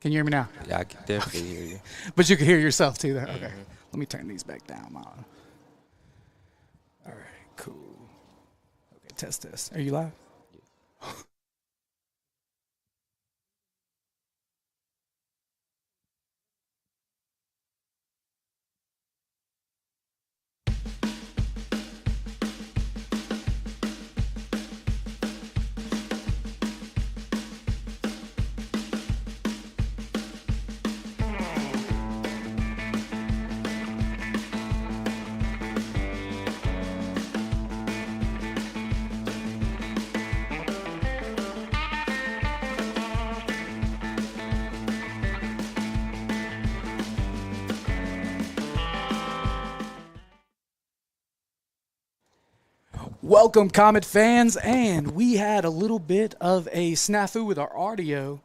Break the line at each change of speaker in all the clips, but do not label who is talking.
Can you hear me now?
Yeah, I can definitely hear you.
But you can hear yourself too there. Okay. Let me turn these back down, Mom. All right, cool. Okay, test. Are you live? Welcome, Comet fans, and we had a little bit of a snafu with our audio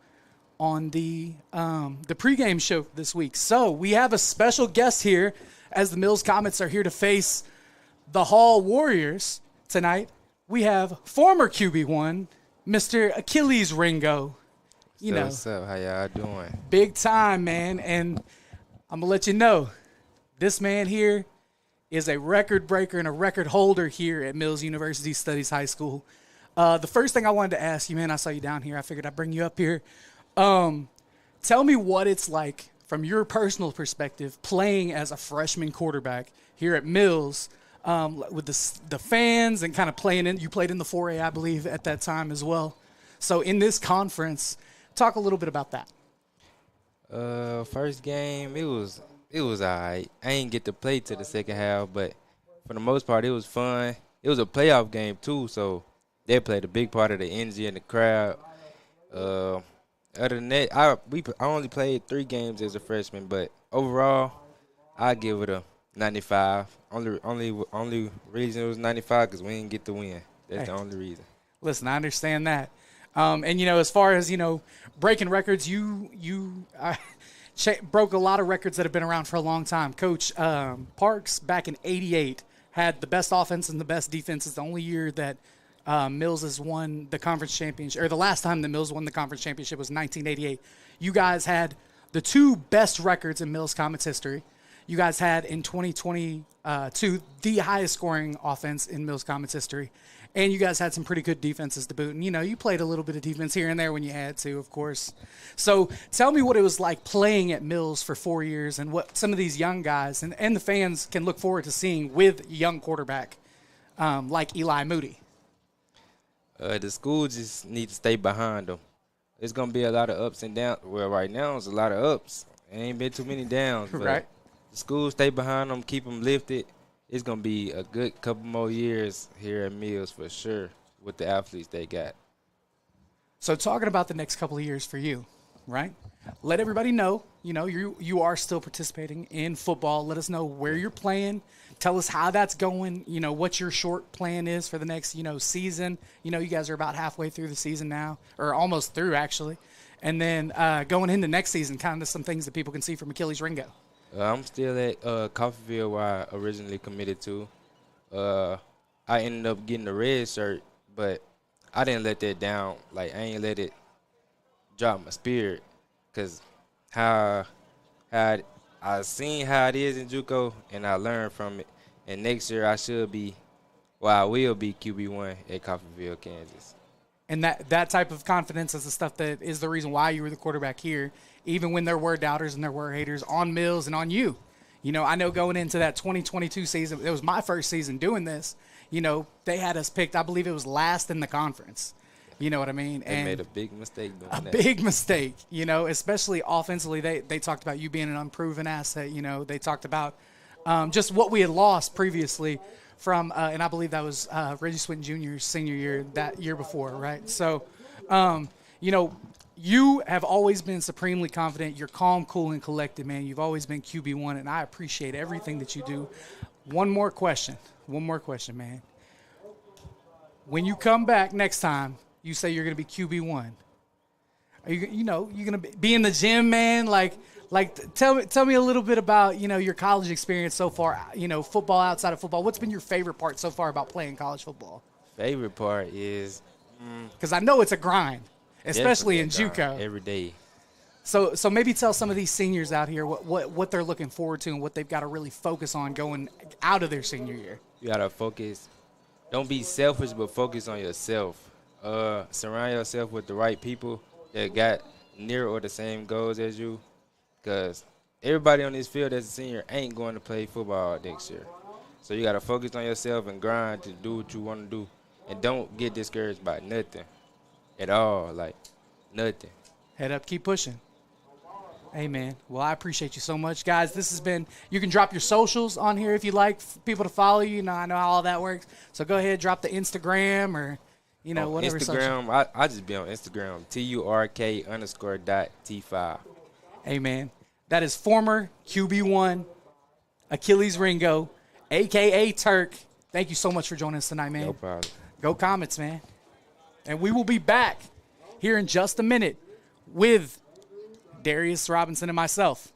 on the pregame show this week. So we have a special guest here, as the Mills Comets are here to face the Hall Warriors tonight. We have former QB1, Mr. Achilles Ringo.
What's up? How y'all doing?
Big time, man. And I'm gonna let you know, this man here is a record breaker and a record holder here at Mills University Studies High School. The first thing I wanted to ask you, man, I saw you down here. I figured I'd bring you up here. Tell me what it's like from your personal perspective playing as a freshman quarterback here at Mills with the fans and kind of playing in. You played in the 4A, I believe, at that time as well. So in this conference, talk a little bit about that.
First game, it was all right. I ain't get to play to the second half, but for the most part, it was fun. It was a playoff game too, so they played a big part of the energy and the crowd. Other than that, I only played 3 games as a freshman, but overall, I give it a 95. Only reason it was 95 because we didn't get the win. That's the only reason.
Listen, I understand that. And, as far as, breaking records, you broke a lot of records that have been around for a long time. Coach Parks, back in '88, had the best offense and the best defense. It's the only year that Mills has won the conference championship, or the last time that Mills won the conference championship was 1988. You guys had the 2 best records in Mills Comets history. You guys had in 2022 the highest scoring offense in Mills Comets history. And you guys had some pretty good defenses to boot. And, you played a little bit of defense here and there when you had to, of course. So tell me what it was like playing at Mills for 4 years and what some of these young guys and the fans can look forward to seeing with a young quarterback like Eli Moody.
The school just need to stay behind them. There's going to be a lot of ups and downs. Well, right now it's a lot of ups. There ain't been too many downs. But
right.
The school stay behind them, keep them lifted. It's going to be a good couple more years here at Mills for sure with the athletes they got.
So talking about the next couple of years for you, right? Let everybody know, you are still participating in football. Let us know where you're playing. Tell us how that's going, what your short plan is for the next, season. You guys are about halfway through the season now, or almost through actually. And then going into next season, kind of some things that people can see from Achilles Ringo.
I'm still at Coffeyville where I originally committed to. I ended up getting the red shirt, but I didn't let that down. I ain't let it drop my spirit because how I seen how it is in JUCO, and I learned from it. And next year I will be QB1 at Coffeyville, Kansas.
And that type of confidence is the stuff that is the reason why you were the quarterback here, even when there were doubters and there were haters on Mills and on you. I know going into that 2022 season, it was my first season doing this. They had us picked, I believe it was last in the conference. You know what I mean?
They made a big mistake doing that.
A big mistake, especially offensively. They talked about you being an unproven asset. They talked about just what we had lost previously from, and I believe that was Reggie Swinton Jr.'s senior year that year before, right? So, you have always been supremely confident. You're calm, cool, and collected, man. You've always been QB1, and I appreciate everything that you do. One more question, man. When you come back next time, you say you're going to be QB1. Are you're going to be in the gym, man? Tell me a little bit about, your college experience so far, football, outside of football. What's been your favorite part so far about playing college football?
Favorite part is
because I know it's a grind, especially in JUCO.
Every day.
So maybe tell some of these seniors out here what they're looking forward to and what they've got to really focus on going out of their senior year.
You gotta focus. Don't be selfish, but focus on yourself. Surround yourself with the right people that got near or the same goals as you, because everybody on this field as a senior ain't going to play football next year. So you gotta focus on yourself and grind to do what you want to do, and don't get discouraged by nothing at all. Like nothing.
Head up, keep pushing. Hey, man. Well, I appreciate you so much. Guys, this has been – you can drop your socials on here if you like people to follow you. I know how all that works. So go ahead, drop the Instagram or, whatever.
Instagram, I just be on Instagram, TURK_.T5.
Hey, man. That is former QB1 Achilles Ringo, a.k.a. Turk. Thank you so much for joining us tonight, man.
No problem.
Go Comets, man. And we will be back here in just a minute with Darius Robinson and myself.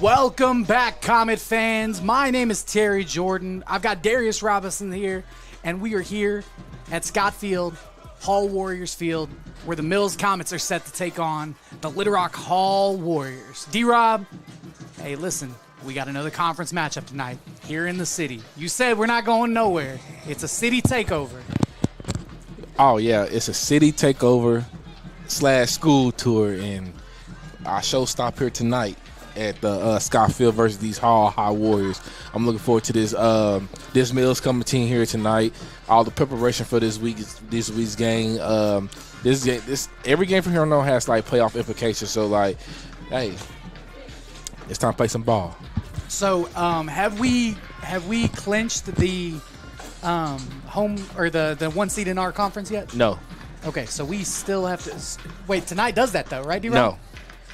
Welcome back, Comet fans. My name is Terry Jordan. I've got Darius Robinson here, and we are here at Scott Field, Hall Warriors Field, where the Mills Comets are set to take on the Little Rock Hall Warriors. D-Rob, hey, listen, we got another conference matchup tonight here in the city. You said we're not going nowhere. It's a city takeover.
Oh, yeah, it's a city takeover / school tour, and our show stop here tonight at the Scott Field versus these Hall High Warriors. I'm looking forward to this Mills coming team here tonight. All the preparation for this week's game. Every game from here on out has like playoff implications. So like, hey, it's time to play some ball.
So have we clinched the home or the one seed in our conference yet?
No.
Okay, so we still have to wait. Tonight does that though, right, D-Rob?
No.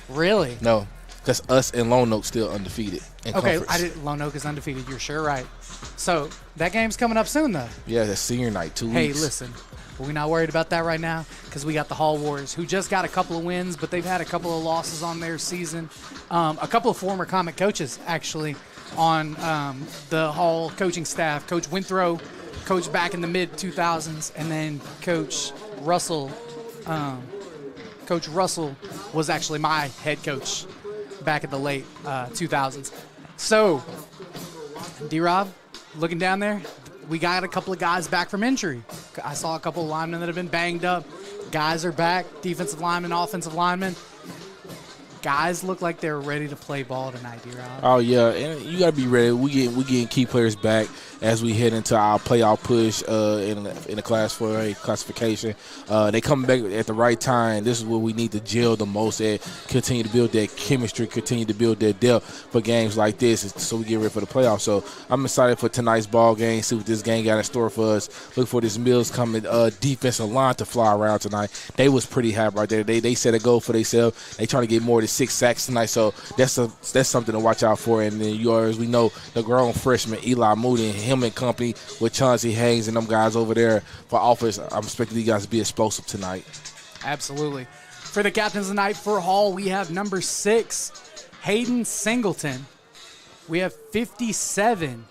Really?
No. Because us and Lone Oak still undefeated in conference.
Lone Oak is undefeated. You're sure right. So that game's coming up soon, though.
Yeah, that's senior night, 2 weeks.
Hey, listen, we're not worried about that right now because we got the Hall Warriors, who just got a couple of wins, but they've had a couple of losses on their season. A couple of former Comet coaches, actually, on the Hall coaching staff. Coach Winthrow coached back in the mid-2000s, and then Coach Russell. Coach Russell was actually my head coach back in the late 2000s. So, D-Rob, looking down there, we got a couple of guys back from injury. I saw a couple of linemen that have been banged up. Guys are back, defensive linemen, offensive linemen. Guys look like they're ready to play ball tonight, D-Rob.
Oh, yeah, and you got to be ready. We getting key players back as we head into our playoff push in the Class 4A classification. They come back at the right time. This is where we need to gel the most at, continue to build that chemistry, continue to build that depth for games like this so we get ready for the playoffs. So I'm excited for tonight's ball game, see what this game got in store for us. Look for this Mills coming defensive line to fly around tonight. They was pretty high right there. They set a goal for themselves. They trying to get more than 6 sacks tonight, so that's something to watch out for. And then as we know, the grown freshman Eli Moody and him and company with Chauncey Haynes and them guys over there for offense. I'm expecting these guys to be explosive tonight. Absolutely.
For the captains tonight for Hall, we have number 6, Hayden Singleton. We have 57,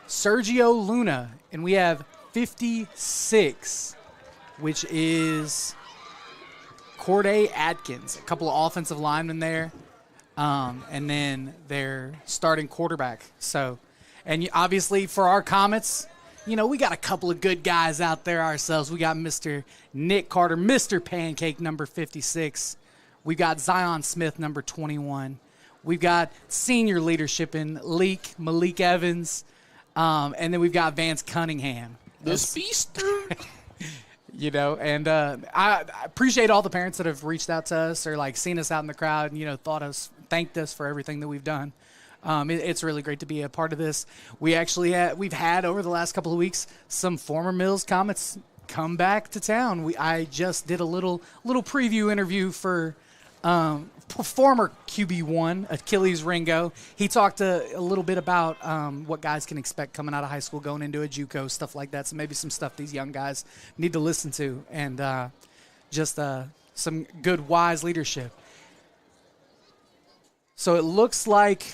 Sergio Luna, and we have 56, which is Corday Atkins, a couple of offensive linemen there, and then their starting quarterback. So, and obviously for our Comets, we got a couple of good guys out there ourselves. We got Mr. Nick Carter, Mr. Pancake, number 56. We've got Zion Smith, number 21. We've got senior leadership in Malik Evans, and then we've got Vance Cunningham.
The speedster.
And I appreciate all the parents that have reached out to us or seen us out in the crowd and thanked us for everything that we've done. It's really great to be a part of this. We've had over the last couple of weeks some former Mills Comets come back to town. I just did a little preview interview for former QB1 Achilles Ringo. He talked a little bit about what guys can expect coming out of high school, going into a JUCO, stuff like that. So maybe some stuff these young guys need to listen to, and just some good, wise leadership. So it looks like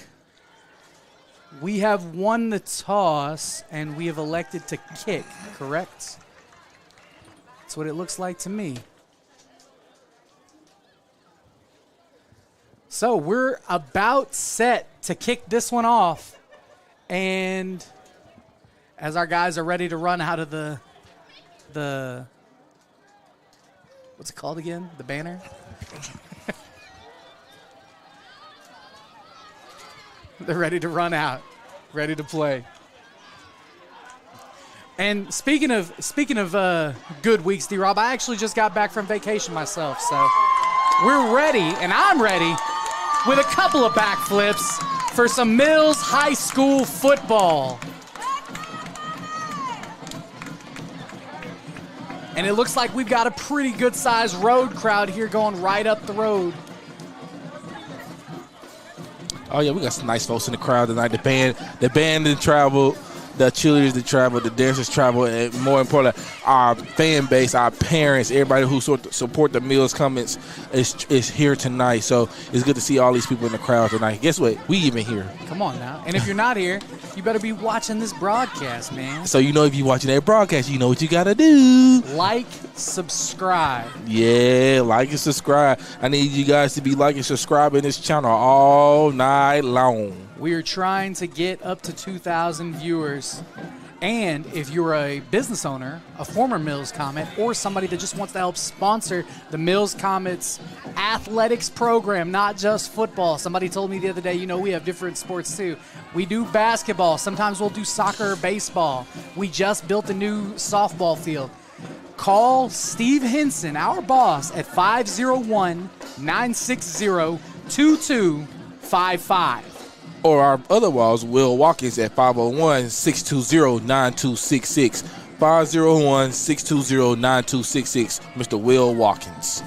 we have won the toss, and we have elected to kick, correct? That's what it looks like to me. So we're about set to kick this one off. And as our guys are ready to run out of the what's it called again? The banner? They're ready to run out, ready to play. And speaking of good weeks, D-Rob, I actually just got back from vacation myself, so we're ready, and I'm ready with a couple of backflips for some Mills High School football. And it looks like we've got a pretty good-sized road crowd here going right up the road.
Oh, yeah, we got some nice folks in the crowd tonight. The band done traveled the cheerleaders that travel, the dancers travel, and more importantly, our fan base, our parents, everybody who support the Mills Comets is here tonight. So it's good to see all these people in the crowd tonight. Guess what? We even here.
Come on now. And if you're not here, you better be watching this broadcast, man.
So if you're watching that broadcast, you know what you got to do.
Like, subscribe.
Yeah, like and subscribe. I need you guys to be liking and subscribing this channel all night long.
We are trying to get up to 2,000 viewers. And if you're a business owner, a former Mills Comet, or somebody that just wants to help sponsor the Mills Comets athletics program, not just football. Somebody told me the other day, we have different sports too. We do basketball. Sometimes we'll do soccer or baseball. We just built a new softball field. Call Steve Henson, our boss, at 501-960-2255.
Or our other walls, Will Watkins at 501-620-9266. 501-620-9266. Mr. Will Watkins.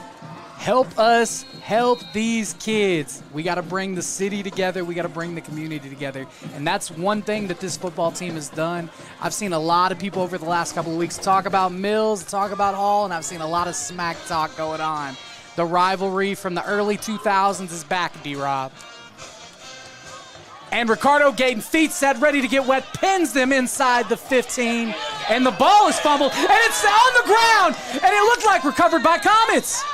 Help us help these kids. We got to bring the city together. We got to bring the community together. And that's one thing that this football team has done. I've seen a lot of people over the last couple of weeks talk about Mills, talk about Hall, and I've seen a lot of smack talk going on. The rivalry from the early 2000s is back, D-Rob. And Ricardo Gayton, feet set, ready to get wet, pins them inside the 15. And the ball is fumbled, and it's on the ground. And it looked like recovered by Comets.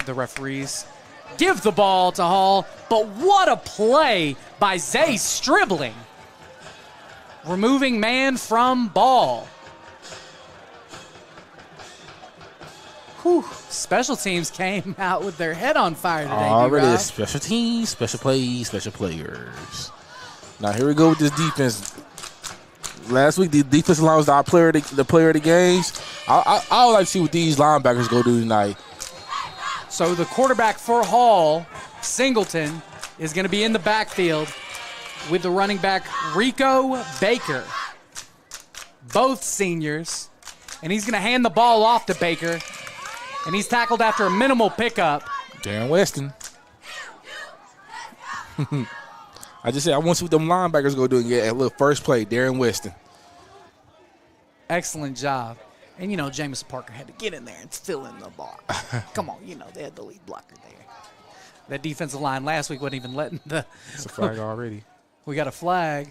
The referees give the ball to Hall, but what a play by Zay Stribling. Removing man from ball. Whew. Special teams came out with their head on fire today.
Already special teams, special plays, special players. Now here we go with this defense. Last week the defensive line was the player of the games. I would like to see what these linebackers go do tonight.
So the quarterback for Hall, Singleton, is going to be in the backfield with the running back Rico Baker. Both seniors. And he's going to hand the ball off to Baker. And he's tackled after a minimal pickup.
Darren Weston. I just said I want to see what them linebackers go do and get a little first play. Darren Weston.
Excellent job. And, Jameson Parker had to get in there and fill in the ball. Come on, they had the lead blocker there. That defensive line last week wasn't even letting the...
It's a flag already.
We got a flag.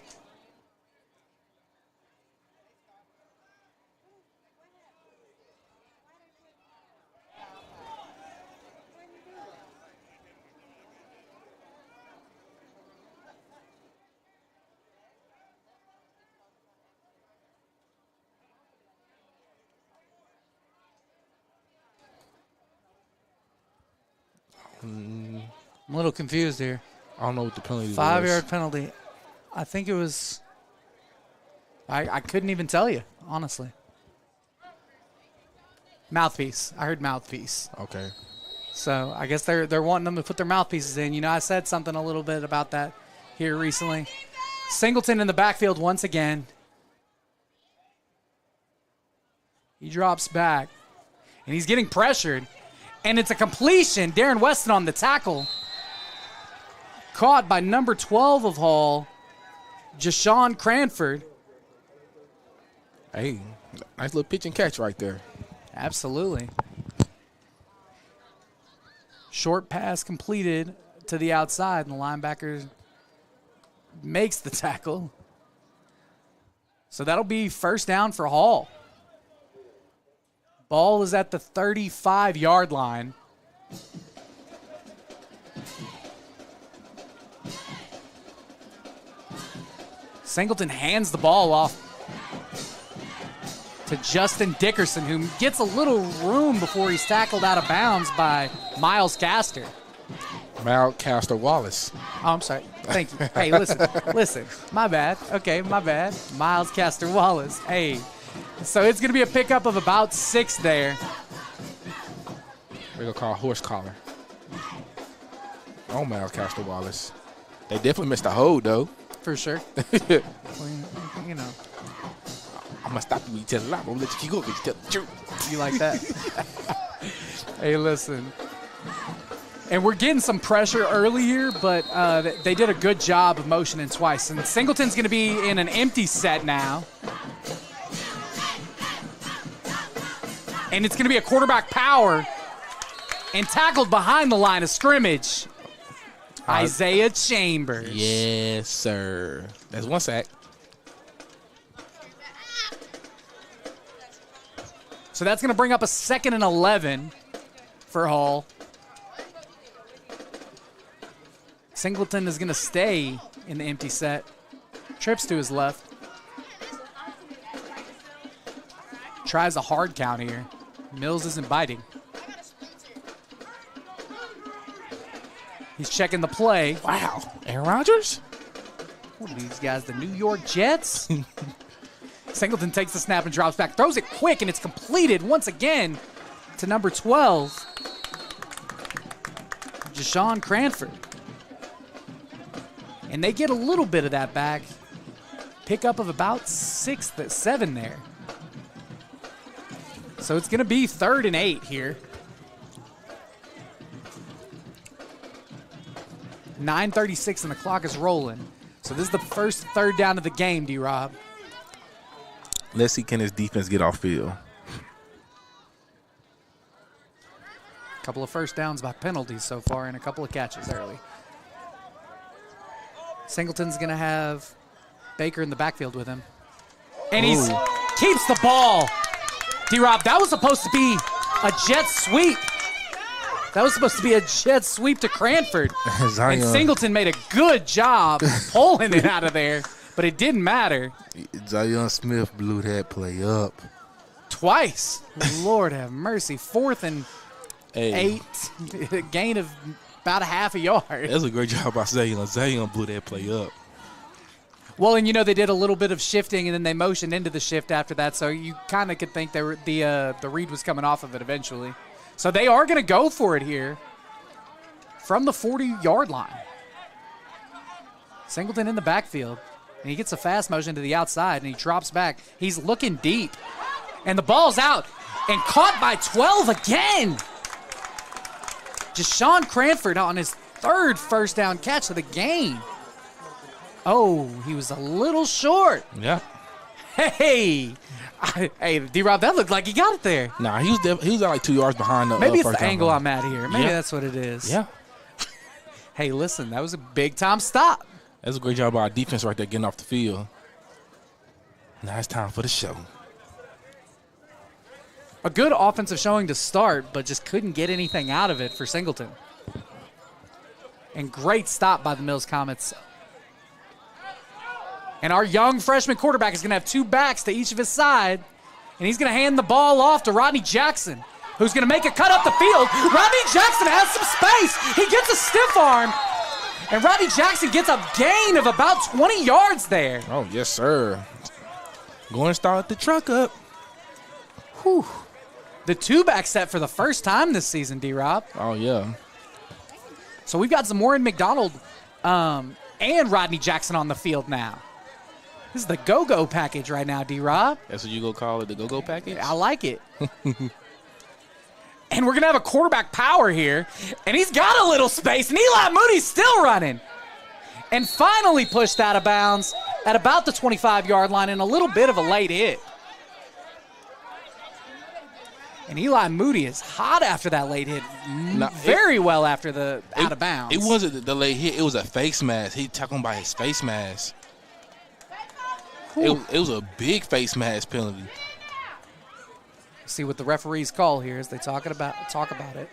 I'm a little confused here.
I don't know what the penalty was.
5-yard penalty. I think it was. I couldn't even tell you, honestly. Mouthpiece. I heard mouthpiece.
Okay.
So I guess they're wanting them to put their mouthpieces in. I said something a little bit about that here recently. Singleton in the backfield once again. He drops back, and he's getting pressured. And it's a completion. Darren Weston on the tackle. Caught by number 12 of Hall, Jashawn Cranford.
Hey, nice little pitch and catch right there.
Absolutely. Short pass completed to the outside, and the linebacker makes the tackle. So that'll be first down for Hall. Ball is at the 35-yard line. Singleton hands the ball off to Justin Dickerson, who gets a little room before he's tackled out of bounds by Miles Castor.
Miles Castor Wallace.
Oh, I'm sorry. Thank you. Hey, listen. My bad. Okay, my bad. Miles Castor Wallace. Hey. So it's going to be a pickup of about 6 there.
We're going to call horse collar. Oh, Miles Castor Wallace. They definitely missed a hold, though.
For sure.
I'm going to stop you when you tell a lie. I'm going to let you keep going because you tell the truth.
You like that? Hey, listen. And we're getting some pressure early here, but they did a good job of motioning twice. And Singleton's going to be in an empty set now. And it's going to be a quarterback power and tackled behind the line of scrimmage. Isaiah Chambers.
Yes, sir. That's 1 sack.
So that's going to bring up a 2nd and 11 for Hall. Singleton is going to stay in the empty set. Trips to his left. Tries a hard count here. Mills isn't biting. He's checking the play.
Wow. Aaron Rodgers?
What are these guys, the New York Jets? Singleton takes the snap and drops back. Throws it quick, and it's completed once again to number 12, Jashawn Cranford. And they get a little bit of that back. Pickup of about 7 there. So it's going to be 3rd and 8 here. 9:36 and the clock is rolling. So this is the first 3rd down of the game, D-Rob.
Let's see, can his defense get off field?
A couple of first downs by penalties so far and a couple of catches early. Singleton's going to have Baker in the backfield with him. And he keeps the ball. D-Rob, that was supposed to be a jet sweep. That was supposed to be a jet sweep to Cranford. And Singleton made a good job pulling it out of there, but it didn't matter.
Zion Smith blew that play up.
Twice. Lord have mercy. 4th and 8. Gain of about a half a yard.
That's a great job by Zion. Zion blew that play up.
Well, and they did a little bit of shifting, and then they motioned into the shift after that, so you kind of could think the read was coming off of it eventually. So they are going to go for it here from the 40-yard line. Singleton in the backfield, and he gets a fast motion to the outside, and he drops back. He's looking deep, and the ball's out and caught by 12 again. Jashawn Cranford on his 3rd first down catch of the game. Oh, he was a little short.
Yeah.
Hey, D-Rob, that looked like he got it there.
Nah, he was like 2 yards behind the
Maybe it's
first
the angle I'm at here. Maybe that's what it is.
Yeah.
Hey, listen, that was a big-time stop.
That's a great job by our defense right there getting off the field. Now it's time for the show.
A good offensive showing to start, but just couldn't get anything out of it for Singleton. And great stop by the Mills Comets. And our young freshman quarterback is going to have 2 backs to each of his side. And he's going to hand the ball off to Rodney Jackson, who's going to make a cut up the field. Rodney Jackson has some space. He gets a stiff arm. And Rodney Jackson gets a gain of about 20 yards there.
Oh, yes, sir. Going to start the truck up.
Whew. The 2-back set for the first time this season, D-Rob.
Oh, yeah.
So we've got Zamorin McDonald and Rodney Jackson on the field now. This is the go-go package right now, D-Rob.
That's what you gonna call it, the go-go package?
I like it. And we're going to have a quarterback power here. And he's got a little space. And Eli Moody's still running. And finally pushed out of bounds at about the 25-yard line in a little bit of a late hit. And Eli Moody is hot after that late hit. Very well after the out of bounds.
It wasn't the late hit. It was a face mask. He talking about his face mask. It was a big face mask penalty.
See what the referees call here as they talk about it.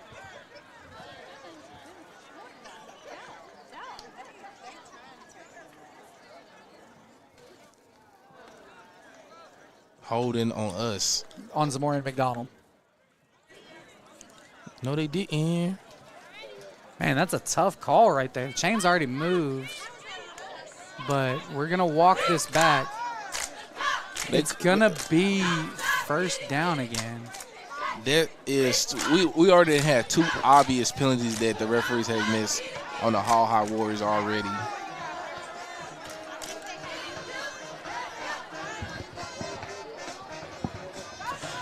Holding on us.
On Zamorin McDonald.
No, they didn't.
Man, that's a tough call right there. The chain's already moved. But we're going to walk this back. It's going to be first down again.
That is, we already had 2 obvious penalties that the referees have missed on the Hall High Warriors already.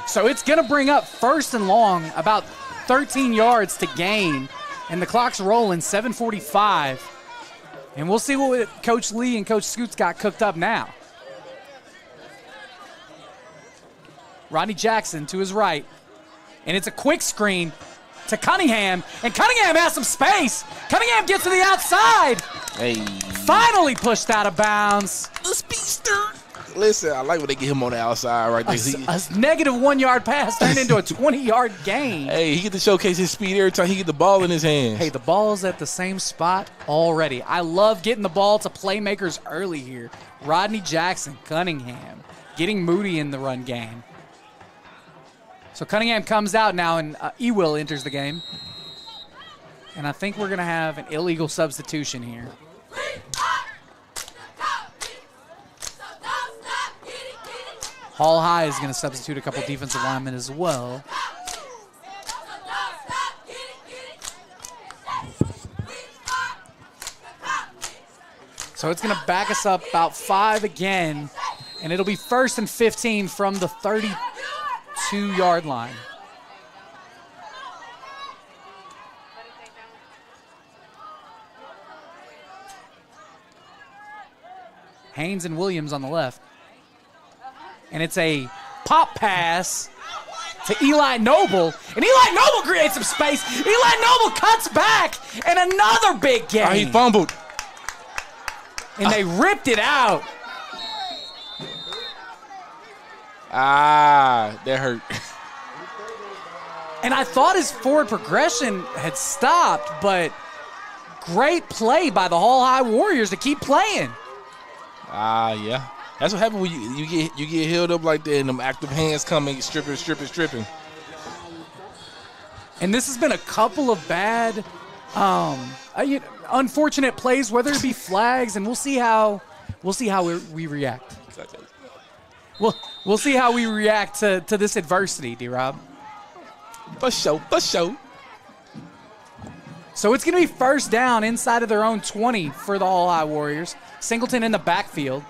So it's going to bring up first and long about 13 yards to gain, and the clock's rolling, 7:45. And we'll see what Coach Lee and Coach Scoots got cooked up now. Rodney Jackson to his right, and it's a quick screen to Cunningham, and Cunningham has some space. Cunningham gets to the outside.
Hey.
Finally pushed out of bounds.
The speedster. Listen, I like when they get him on the outside right there.
A negative 1 yard pass turned into a 20-yard gain.
Hey, he get to showcase his speed every time he get the ball in his hands.
Hey, the ball's at the same spot already. I love getting the ball to playmakers early here. Rodney Jackson, Cunningham, getting Moody in the run game. So Cunningham comes out now, and Ewell enters the game. And I think we're going to have an illegal substitution here. Hall High is going to substitute a couple defensive linemen as well. So it's going to back us up about 5 again, and it'll be 1st and 15 from the 32-yard line. Haynes and Williams on the left. And it's a pop pass to Eli Noble. And Eli Noble creates some space. Eli Noble cuts back. And another big gain.
He fumbled.
And they ripped it out.
That hurt.
And I thought his forward progression had stopped, but great play by the Hall High Warriors to keep playing.
Yeah. That's what happens when you get held up like that and them active hands coming, stripping.
And this has been a couple of bad, unfortunate plays, whether it be flags, and we'll see how we react. We'll see how we react to this adversity, D-Rob.
For sure.
So it's going to be 1st down inside of their own 20 for the Hall High Warriors. Singleton in the backfield.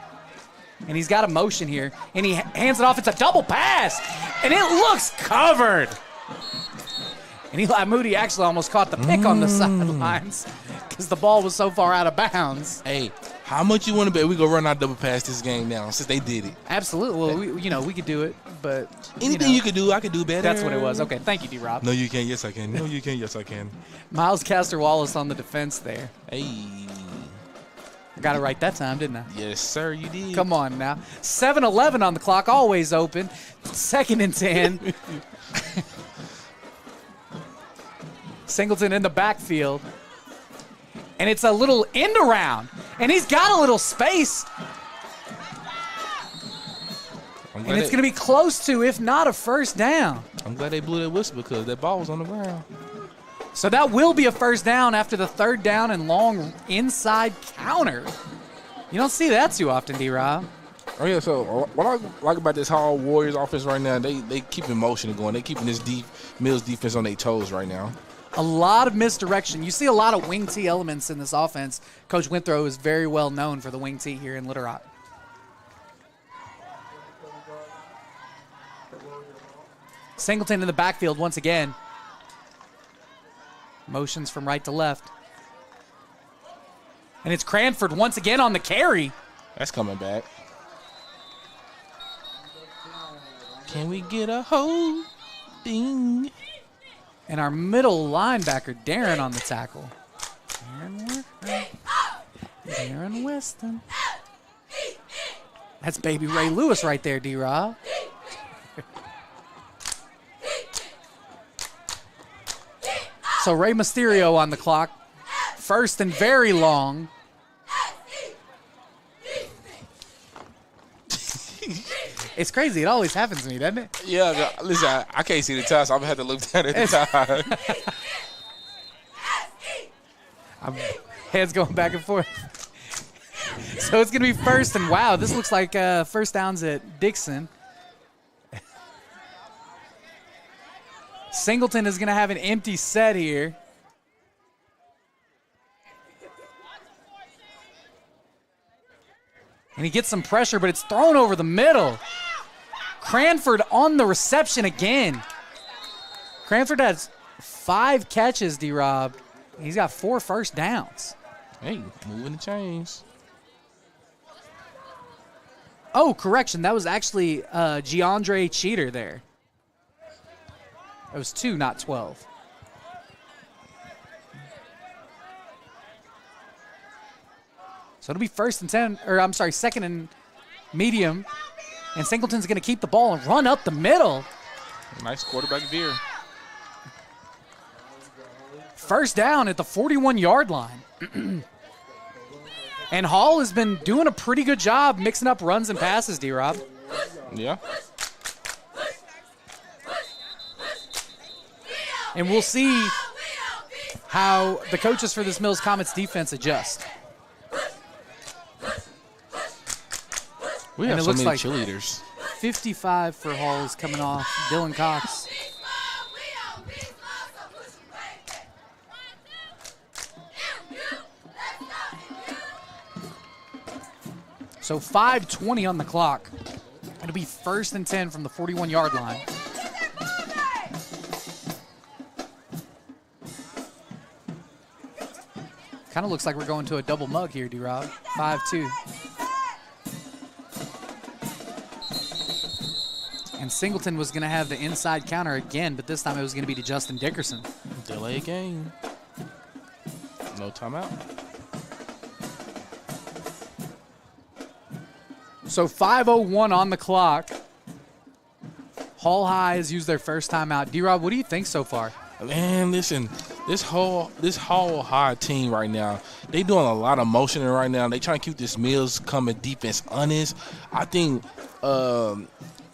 And he's got a motion here, and he hands it off. It's a double pass, and it looks covered. And Eli Moody actually almost caught the pick on the sidelines because the ball was so far out of bounds.
Hey, how much you want to bet we gonna run our double pass this game now since they did it?
Absolutely. Well, we could do it, but
anything you could do, I could do better.
That's what it was. Okay, thank you, D-Rob.
No, you can't. Yes, I can. No, you can't. Yes, I can.
Miles Castor-Wallace on the defense there.
Hey.
Got it right that time, didn't I?
Yes, sir, you did.
Come on now. 7-11 on the clock, always open. 2nd and 10. Singleton in the backfield. And it's a little end around. And he's got a little space. And it's going to be close to, if not a 1st down.
I'm glad they blew that whistle because that ball was on the ground.
So that will be a 1st down after the 3rd down and long inside counter. You don't see that too often, D-Rob.
Oh, yeah, so what I like about this Hall Warriors offense right now, they keep motion going. They keeping this Mills defense on their toes right now.
A lot of misdirection. You see a lot of wing tee elements in this offense. Coach Withrow is very well known for the wing tee here in Little Rock. Singleton in the backfield once again. Motions from right to left. And it's Cranford once again on the carry.
That's coming back. Can we get a holding?
And our middle linebacker, Darren, on the tackle. Darren Weston. That's baby Ray Lewis right there, D-Rob. So Ray Mysterio on the clock. 1st and very long. It's crazy. It always happens to me, doesn't it?
Yeah, listen, I can't see the time, so I'm going to have to look down at the time.
Heads going back and forth. So it's going to be 1st, and wow, this looks like 1st downs at Dixon. Singleton is going to have an empty set here. And he gets some pressure, but it's thrown over the middle. Cranford on the reception again. Cranford has 5 catches, D-Rob. He's got 4 first downs.
Hey, moving the chains.
Oh, correction. That was actually Giandre Cheater there. It was 2, not 12. So it'll be 1st and 10, or I'm sorry, 2nd and medium. And Singleton's going to keep the ball and run up the middle.
Nice quarterback veer.
1st down at the 41-yard line. And Hall has been doing a pretty good job mixing up runs and passes, D-Rob.
Yeah.
And we'll see how the coaches for this Mills Comets defense adjust.
We have
it
so
looks
many
like
cheerleaders.
55 for Hall is coming off. Dylan Cox. So 5:20 on the clock. It'll be 1st and 10 from the 41-yard line. Kind of looks like we're going to a double mug here, D-Rob. 5-2. And Singleton was going to have the inside counter again, but this time it was going to be to Justin Dickerson.
Delay game. No timeout.
So 5:01 on the clock. Hall High has used their first timeout. D-Rob, what do you think so far?
Man, listen, this whole High team right now, they doing a lot of motioning right now. They trying to keep this Mills coming defense honest. I think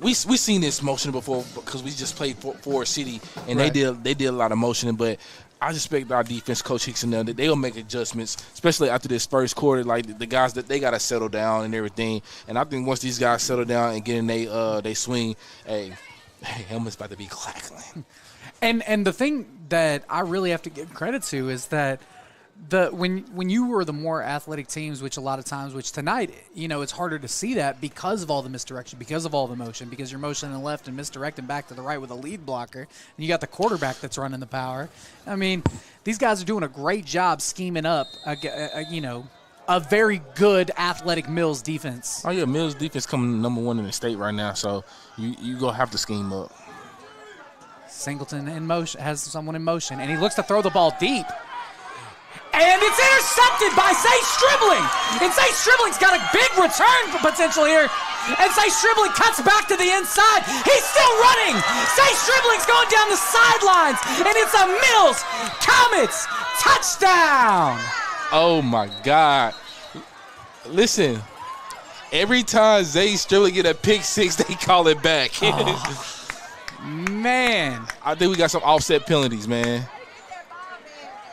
we seen this motion before because we just played for City and
right.
they did a lot of motioning, but I expect our defense coach Hicks and them that they'll make adjustments, especially after this first quarter. Like the guys that they got to settle down and everything. And I think once these guys settle down and get in they swing, hey, helmet's about to be clackling.
And the thing that I really have to give credit to is that when you were the more athletic teams, which a lot of times, which tonight, it's harder to see that because of all the misdirection, because of all the motion, because you're motioning left and misdirecting back to the right with a lead blocker, and you got the quarterback that's running the power. I mean, these guys are doing a great job scheming up, a very good athletic Mills defense.
Oh yeah, Mills defense coming #1 in the state right now, so you gonna have to scheme up.
Singleton in motion, has someone in motion, and he looks to throw the ball deep. And it's intercepted by Zay Stribling. And Zay Stribling's got a big return potential here. And Zay Stribling cuts back to the inside. He's still running. Zay Stribling's going down the sidelines. And it's a Mills Comets touchdown.
Oh, my God. Listen, every time Zay Stribling get a pick six, they call it back.
Man.
I think we got some offset penalties, man.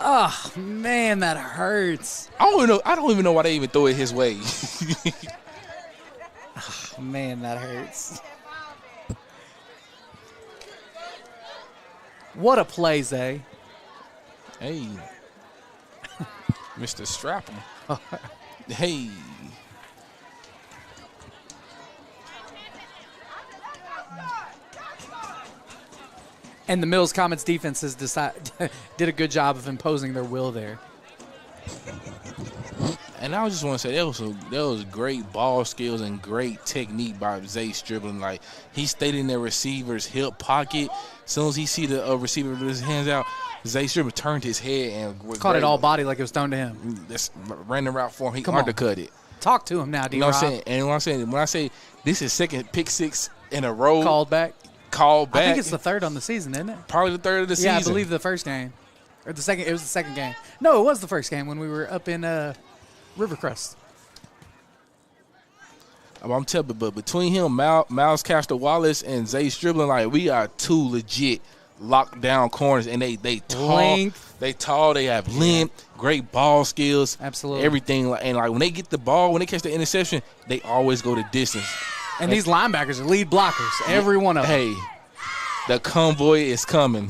Oh, man, that hurts.
I don't even know why they even throw it his way.
Oh, man, that hurts. What a play, Zay.
Hey. Mr. Strapham. Hey.
And the Mills Comets defense has did a good job of imposing their will there.
And I just want to say that was great ball skills and great technique by Zay Stribling. Like, he stayed in their receiver's hip pocket. As soon as he see the receiver with his hands out, Zay Stribling turned his head and
caught it all body like it was thrown to him.
That's ran the route for him. He
Come
undercut it.
Talk to him now, D-Rob.
You know what I'm saying? And when I say this is second pick six in a row,
Called back.
I
think it's the third on the season, isn't it?
Probably the third of the season.
Yeah, I believe the first game. Or the second. It was the second game. No, it was the first game when we were up in Rivercrest.
I'm telling you, but between him, Miles Castor-Wallace, and Zay Stribling, like, we are two legit lockdown corners, and they tall.
Length.
They tall. They have length, great ball skills.
Absolutely.
Everything. And, like, when they get the ball, when they catch the interception, they always go the distance.
And these linebackers are lead blockers, every one of them.
Hey, the convoy is coming.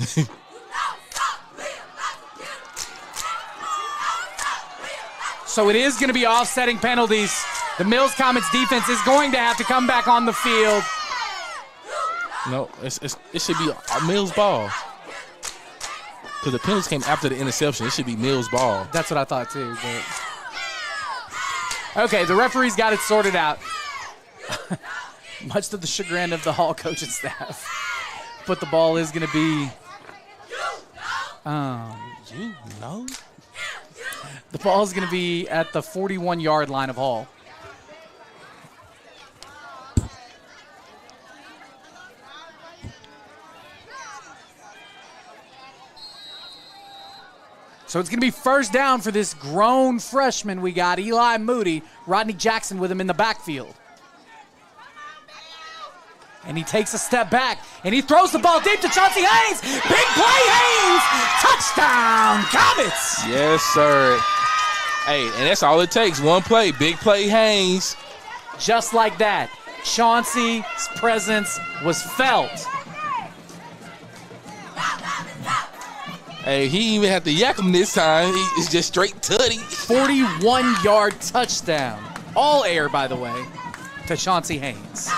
So it is going to be offsetting penalties. The Mills Comets defense is going to have to come back on the field.
No, it should be a Mills ball. Because the penalties came after the interception. It should be Mills' ball.
That's what I thought too. But okay, the referee's got it sorted out. Much to the chagrin of the Hall coaching staff. But the ball is going to be. The ball is going to be at the 41-yard line of Hall. So it's going to be first down for this grown freshman we got, Eli Moody. Rodney Jackson with him in the backfield. And he takes a step back, and he throws the ball deep to Chauncey Haynes. Big play, Haynes! Touchdown, Comets!
Yes, sir. Hey, and that's all it takes. One play, big play, Haynes.
Just like that, Chauncey's presence was felt.
Hey, he didn't even have to yak him this time. It's just straight tutty.
41-yard touchdown. All air, by the way, to Chauncey Haynes.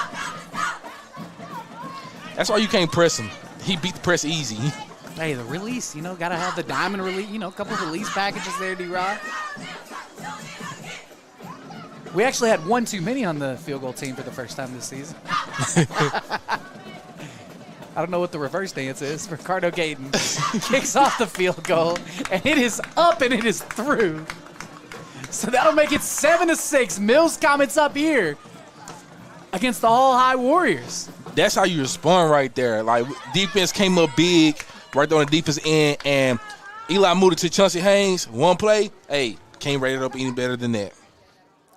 That's why you can't press him. He beat the press easy.
Hey, the release, got to have the diamond release, a couple of release packages there, D-Rod. We actually had one too many on the field goal team for the first time this season. I don't know what the reverse dance is. Ricardo Gayton kicks off the field goal, and it is up and it is through. So that'll make it 7-6. Mills Comets up here against the Hall High Warriors.
That's how you respond right there. Like, defense came up big right there on the defense end, and Eli Moody to Chauncey Haynes, one play, hey, can't rate it up any better than that.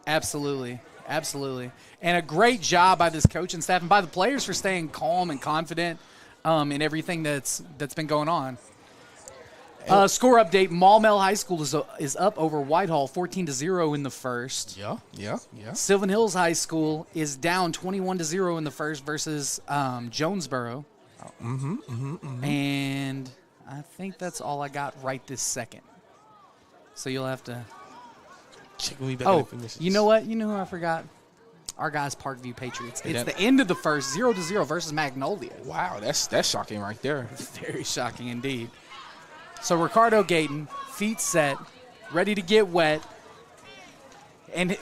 Absolutely. Absolutely. And a great job by this coaching staff and by the players for staying calm and confident in everything that's been going on. Score update, Maumelle High School is up over Whitehall 14-0 in the first.
Yeah.
Sylvan Hills High School is down 21-0 in the first versus Jonesboro. And I think that's all I got right this second. So you'll have to
check me back.
Oh, you know what? You know who I forgot? Our guys, Parkview Patriots. It's the end of the first, 0-0 versus Magnolia.
Wow, that's shocking right there.
Very shocking indeed. So Ricardo Gayton, feet set, ready to get wet. And,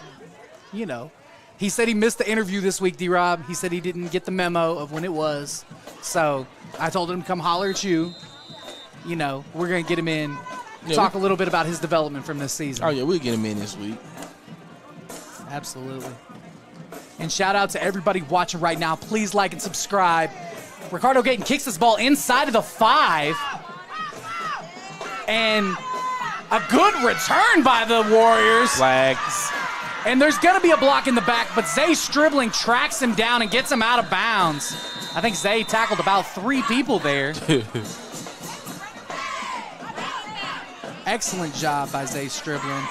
he said he missed the interview this week, D-Rob. He said he didn't get the memo of when it was. So I told him to come holler at you. We're going to get him in, talk a little bit about his development from this season.
Oh, yeah, we'll get him in this week.
Absolutely. And shout out to everybody watching right now. Please like and subscribe. Ricardo Gayton kicks this ball inside of the 5. And a good return by the Warriors.
Flags.
And there's going to be a block in the back, but Zay Stribling tracks him down and gets him out of bounds. I think Zay tackled about 3 people there. Excellent job by Zay Stribling.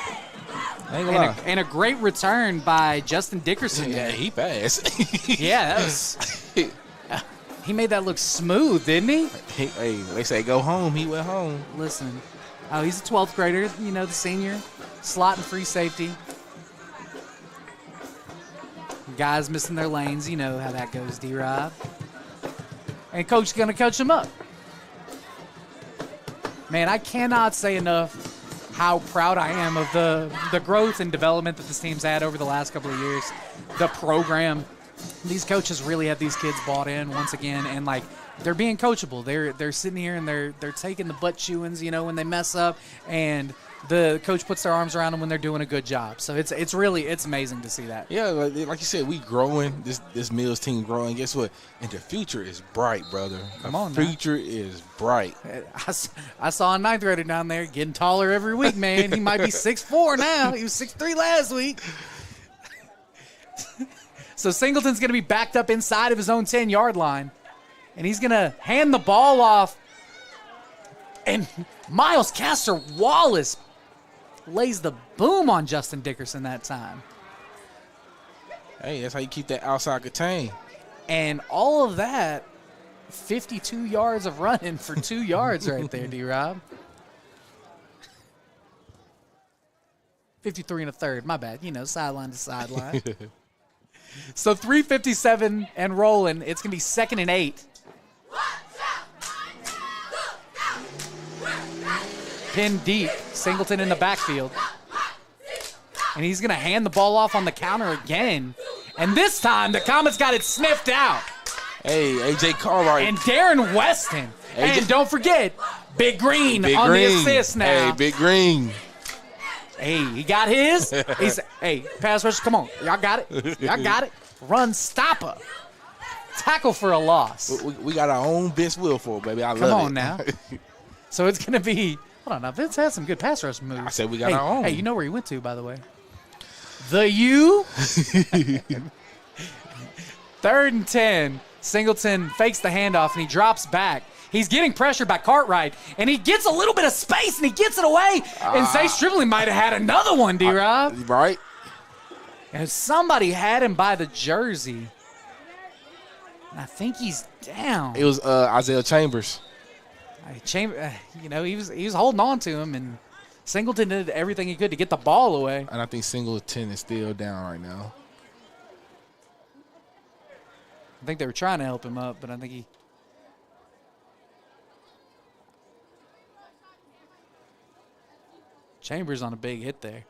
And a great return by Justin Dickerson.
Yeah, he passed.
Yeah, that was. He made that look smooth, didn't he?
Hey, they say go home. He went home.
Listen, he's a 12th grader, the senior, slot and free safety. Guys missing their lanes, you know how that goes, D-Rob. And coach is going to coach him up. Man, I cannot say enough how proud I am of the growth and development that this team's had over the last couple of years. The program, these coaches really have these kids bought in once again, and they're being coachable. They're sitting here and they're taking the butt chewings, when they mess up, and the coach puts their arms around them when they're doing a good job. So it's amazing to see that.
Yeah, like you said, we growing. This Mills team growing. Guess what? And the future is bright, brother.
Come on,
the future is bright.
I saw a 9th grader down there getting taller every week, man. He might be 6'4" now. He was 6'3" last week. So Singleton's going to be backed up inside of his own 10-yard line, and he's going to hand the ball off. And Miles Castor Wallace lays the boom on Justin Dickerson that time.
Hey, that's how you keep that outside contained.
And all of that, 52 yards of running for 2 yards right there, D-Rob. 53 1/3, my bad. Sideline to sideline. So 3:57 and rolling. It's going to be 2nd and 8. pinned deep. Singleton in the backfield. And he's going to hand the ball off on the counter again. And this time, the Comets got it sniffed out.
Hey, A.J. Cartwright.
And Darren Weston. And don't forget, Big Green on the assist now.
Hey, Big Green.
Hey, he got his. Hey, pass rush, come on. Y'all got it. Y'all got it. Run stopper. Tackle for a loss.
We got our own Vince Wilfork, baby. I love it.
Come on now. So it's going to be – hold on now. Vince has some good pass rush moves.
I said we got our own.
Hey, you know where he went to, by the way. The U. 3rd and 10. Singleton fakes the handoff, and he drops back. He's getting pressured by Cartwright, and he gets a little bit of space, and he gets it away. And Zay Stribling might have had another one, D-Rob.
Right.
And somebody had him by the jersey. And I think he's down.
It was Isaiah Chambers.
He was holding on to him, and Singleton did everything he could to get the ball away.
And I think Singleton is still down right now.
I think they were trying to help him up, but I think he – Chambers on a big hit there.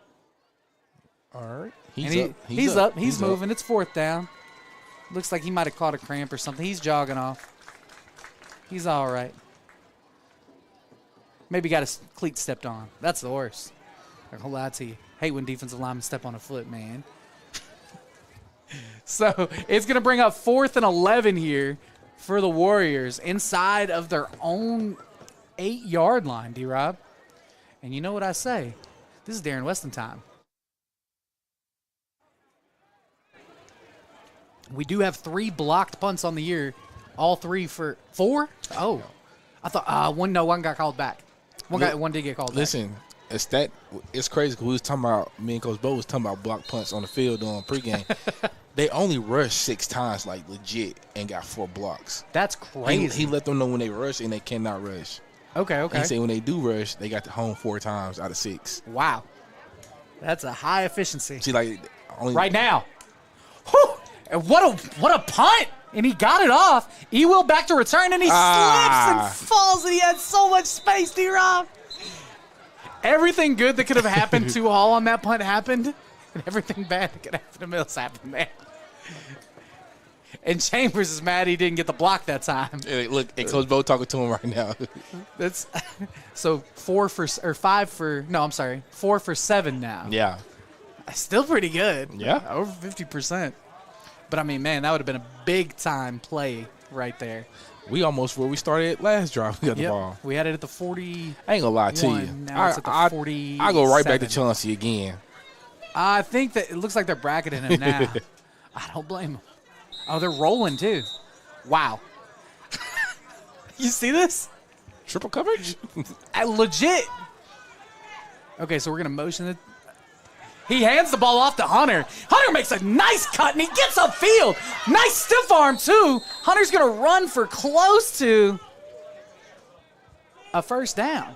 All right.
He's up. He's moving. It's 4th down. Looks like he might have caught a cramp or something. He's jogging off. He's all right. Maybe got his cleat stepped on. That's the worst. I'm going to lie to you. Hate when defensive linemen step on a foot, man. So it's going to bring up 4th and 11 here for the Warriors inside of their own 8-yard line, D-Rob. And you know what I say? This is Darren Weston time. We do have 3 blocked punts on the year. All 3 for 4? Oh. I thought one got called back. One did get called back.
Listen, it's crazy because we was talking about, me and Coach Bo was talking about blocked punts on the field during pregame. They only rushed 6 times, like legit, and got 4 blocks.
That's crazy.
He let them know when they rush and they cannot rush.
Okay.
He said when they do rush, they got the home 4 times out of 6.
Wow. That's a high efficiency.
See, like only
right now. Whew. And what a punt. And he got it off. Ewell back to return, and he slips and falls, and he had so much space, D-Rob. Everything good that could have happened to Hall on that punt happened, and everything bad that could happen to Mills happened there. And Chambers is mad he didn't get the block that time.
Hey, look, and Coach Bo talking to him right now.
That's so 4 for 7 now.
Yeah.
Still pretty good.
Yeah.
Over 50%. But, I mean, man, that would have been a big-time play right there.
We almost where we started last drive. We got the ball.
We had it at the 40.
I ain't going to lie to you.
Now it's at the 40.
I go right back to Chauncey again.
I think that it looks like they're bracketing him now. I don't blame them. Oh, they're rolling, too. Wow. You see this?
Triple coverage?
Legit. Okay, so we're going to motion it. He hands the ball off to Hunter. Hunter makes a nice cut, and he gets upfield. Nice stiff arm, too. Hunter's going to run for close to a first down.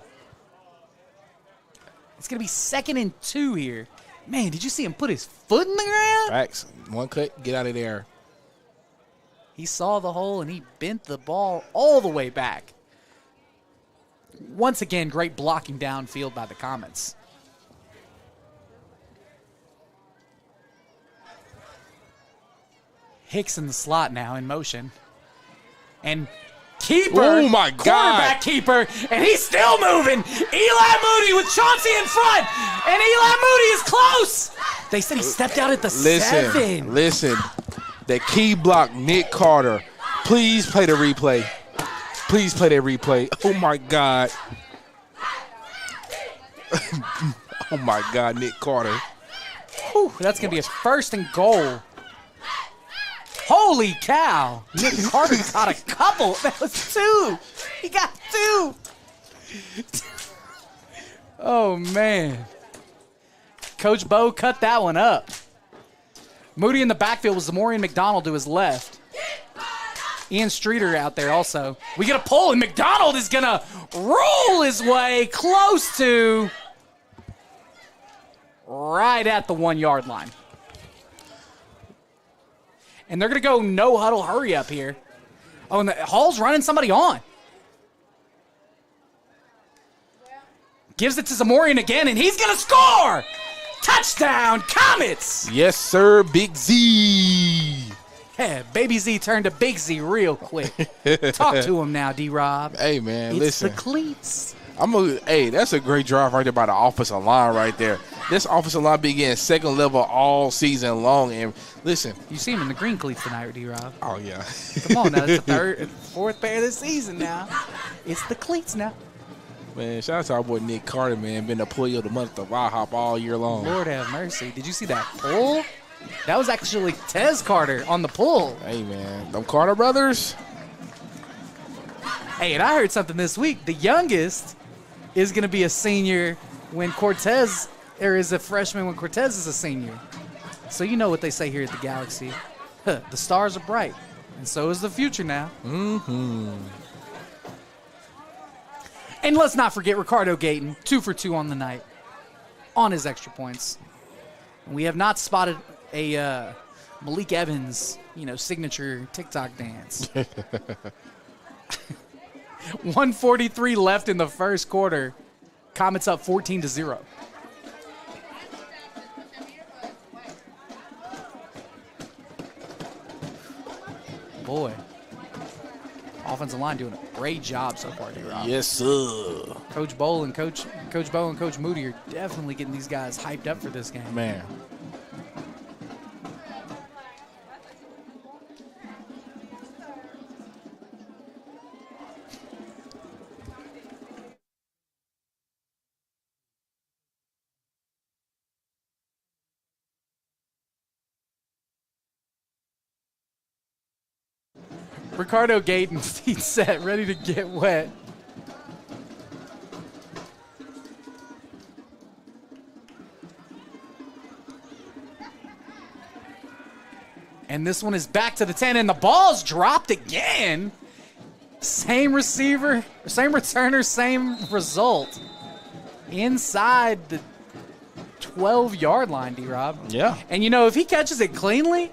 It's going to be 2nd and 2 here. Man, did you see him put his foot in the ground?
Facts. One cut, get out of there.
He saw the hole, and he bent the ball all the way back. Once again, great blocking downfield by the Comets. Hicks in the slot now in motion. And keeper.
Oh, my God.
Quarterback keeper. And he's still moving. Eli Moody with Chauncey in front. And Eli Moody is close. They said he stepped out at the 7.
Listen. That key block, Nick Carter. Please play the replay. Please play that replay. Oh, my God. Oh, my God, Nick Carter.
Whew, that's going to be a 1st and goal. Holy cow. Nick Carter got a couple. That was 2. He got 2. Oh, man. Coach Bo cut that one up. Moody in the backfield was Zamorian McDonald to his left. Ian Streeter out there also. We get a pull, and McDonald is going to roll his way close to right at the 1-yard line. And they're going to go no huddle hurry up here. Oh, and Hall's running somebody on. Gives it to Zamorian again, and he's going to score! Touchdown, Comets!
Yes, sir, Big Z.
Yeah, Baby Z turned to Big Z real quick. Talk to him now, D-Rob.
Hey, man,
It's
listen.
the cleats.
Hey, that's a great drive right there by the offensive line right there. This offensive line been getting second level all season long. And listen.
You see him in the green cleats tonight, D-Rob.
Oh, yeah.
Come on now. It's the fourth pair of the season now. It's the cleats now.
Man, shout out to our boy Nick Carter, man. Been the employee of the month of IHOP all year long.
Lord have mercy. Did you see that pull? That was actually Tez Carter on the pull.
Hey, man. Them Carter brothers.
Hey, and I heard something this week. The youngest is going to be a senior when Cortez, or is a freshman when Cortez is a senior. So you know what they say here at the Galaxy. The stars are bright, and so is the future now.
Mm-hmm.
And let's not forget Ricardo Gayton, 2 for 2 on the night, on his extra points. We have not spotted a Malik Evans, signature TikTok dance. 1:43 left in the first quarter. Comets up 14-0. Boy, offensive line doing a great job so far, D-Rob.
Yes, sir.
Coach Bowl and Coach Bo and Coach Moody are definitely getting these guys hyped up for this game.
Man.
Ricardo Gayton, feet set, ready to get wet. And this one is back to the 10, and the ball's dropped again. Same receiver, same returner, same result. Inside the 12-yard line, D-Rob.
Yeah.
And, if he catches it cleanly,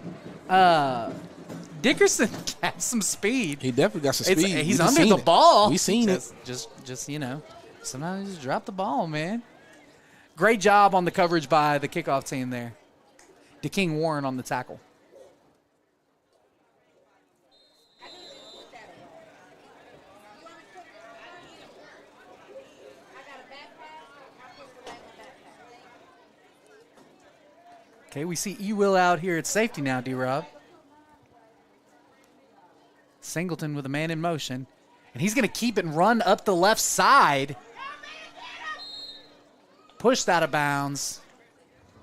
Dickerson has some speed.
He definitely got some speed.
He's under the ball.
We seen it.
Just sometimes you just drop the ball, man. Great job on the coverage by the kickoff team there. DeKing Warren on the tackle. Okay, we see E-Will out here at safety now, D-Rob. Singleton with a man in motion. And he's going to keep it and run up the left side. Pushed out of bounds.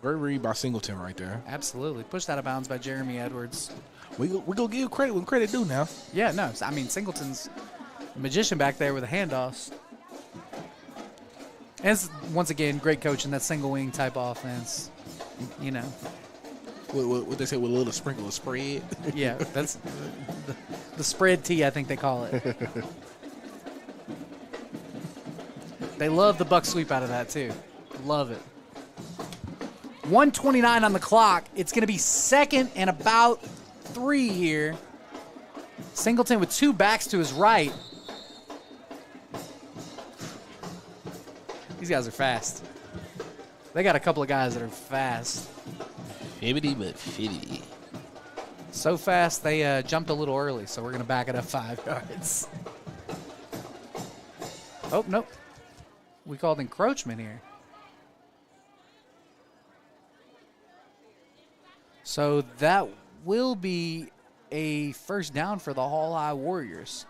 Great read by Singleton right there.
Absolutely. Pushed out of bounds by Jeremy Edwards.
We go give credit when credit due now.
Yeah, no. I mean, Singleton's a magician back there with the handoffs. And it's, once again, great coaching, that single wing type offense.
What they say with a little sprinkle of spread.
Yeah, that's the spread tee, I think they call it. They love the buck sweep out of that, too. Love it. 1:29 on the clock. It's going to be second and about 3 here. Singleton with 2 backs to his right. These guys are fast. They got a couple of guys that are fast.
Fibbity but fitty.
So fast, they jumped a little early, so we're going to back it up 5 yards. Oh, nope. We called encroachment here. So that will be a first down for the Hall High Warriors.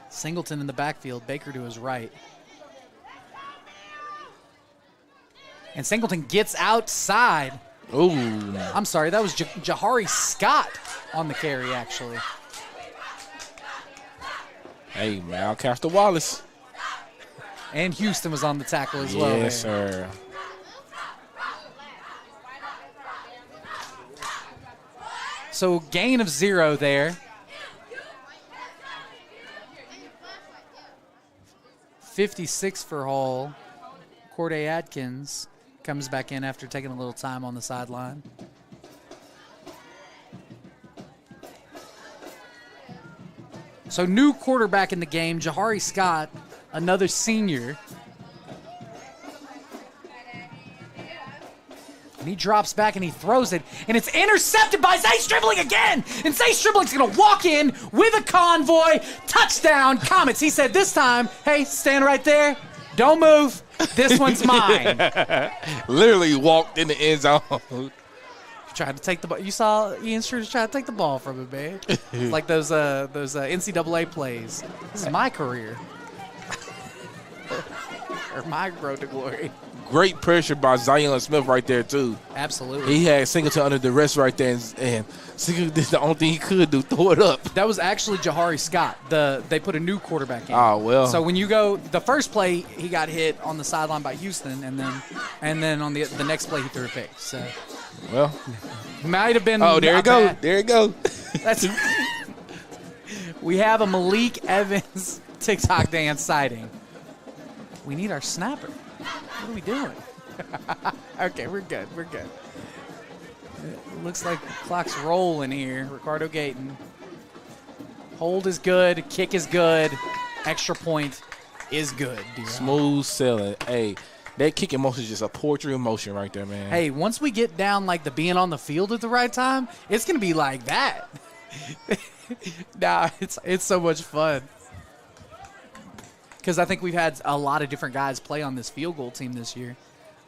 Singleton in the backfield, Baker to his right. And Singleton gets outside.
Ooh.
I'm sorry, that was Jahari Scott on the carry, actually.
Hey, man, Caster Wallace.
And Houston was on the tackle as well.
Yes,
there.
sir.
So gain of 0 there. 56 for Hall. Corday Adkins comes back in after taking a little time on the sideline. So new quarterback in the game, Jahari Scott, another senior. And he drops back and he throws it, and it's intercepted by Zay Stribling again. And Zay Stribling's going to walk in with a convoy. Touchdown, Comets. He said this time, hey, stand right there. Don't move. This one's mine.
Literally walked in the end zone.
Tried to take the ball. You saw Ian Struder try to take the ball from him, man. It's like those NCAA plays. This is my career. Or my road to glory.
Great pressure by Zion Smith right there, too.
Absolutely.
He had Singleton under duress right there, and Singleton did the only thing he could do, throw it up.
That was actually Jahari Scott. They put a new quarterback in.
Oh, well.
So when you go, the first play, he got hit on the sideline by Houston, and then on the next play, he threw a pick. So,
well,
might have been.
Oh, there you go.
Bad.
There you go.
That's. We have a Malik Evans TikTok dance sighting. We need our snapper. What are we doing? Okay, we're good. We're good. It looks like the clock's rolling here. Ricardo Gayton. Hold is good. Kick is good. Extra point is good. D-Rob.
Smooth sailing. Hey, that kicking motion is just a portrait of motion right there, man.
Hey, once we get down like the being on the field at the right time, it's going to be like that. Nah, it's so much fun. Because I think we've had a lot of different guys play on this field goal team this year.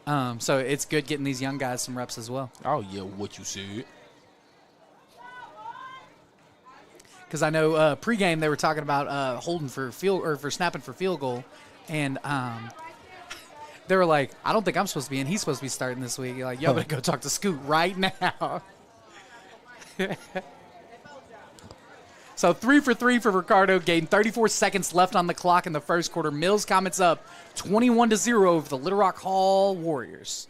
So it's good getting these young guys some reps as well.
Oh, yeah, what you said.
Because I know pregame they were talking about holding for for snapping for field goal, and they were like, "I don't think I'm supposed to be in. He's supposed to be starting this week." You're like, "Yo, better go talk to Scoot right now." So 3 for 3 for Ricardo Gayton. 34 seconds left on the clock in the first quarter. Mills Comets up 21-0 over the Little Rock Hall Warriors.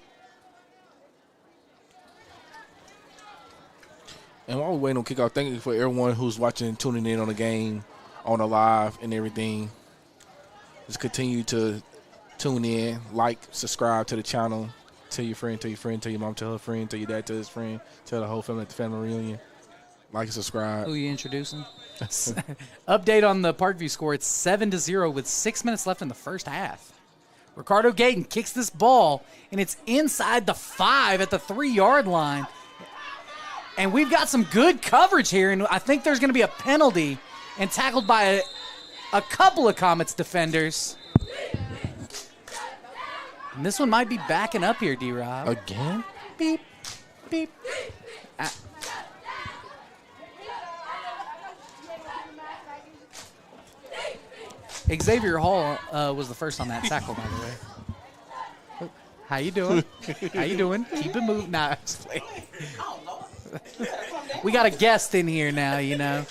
And while we're waiting on kickoff, thank you for everyone who's watching, tuning in on the game, on the live and everything. Just continue to tune in, like, subscribe to the channel. Tell your friend, tell your friend, tell your mom, tell her friend, tell your dad, tell his friend, tell the whole family at the family reunion. Like and subscribe.
Who are you introducing? Update on the Parkview score. It's 7-0 with 6 minutes left in the first half. Ricardo Gayton kicks this ball, and it's inside the 5 at the 3-yard line. And we've got some good coverage here, and I think there's going to be a penalty and tackled by a couple of Comets defenders. And this one might be backing up here, D-Rob.
Again?
Beep, beep. Xavier Hall was the first on that tackle, by the way. How you doing? How you doing? Keep it moving. Nah, I'm just playing. We got a guest in here now, you know.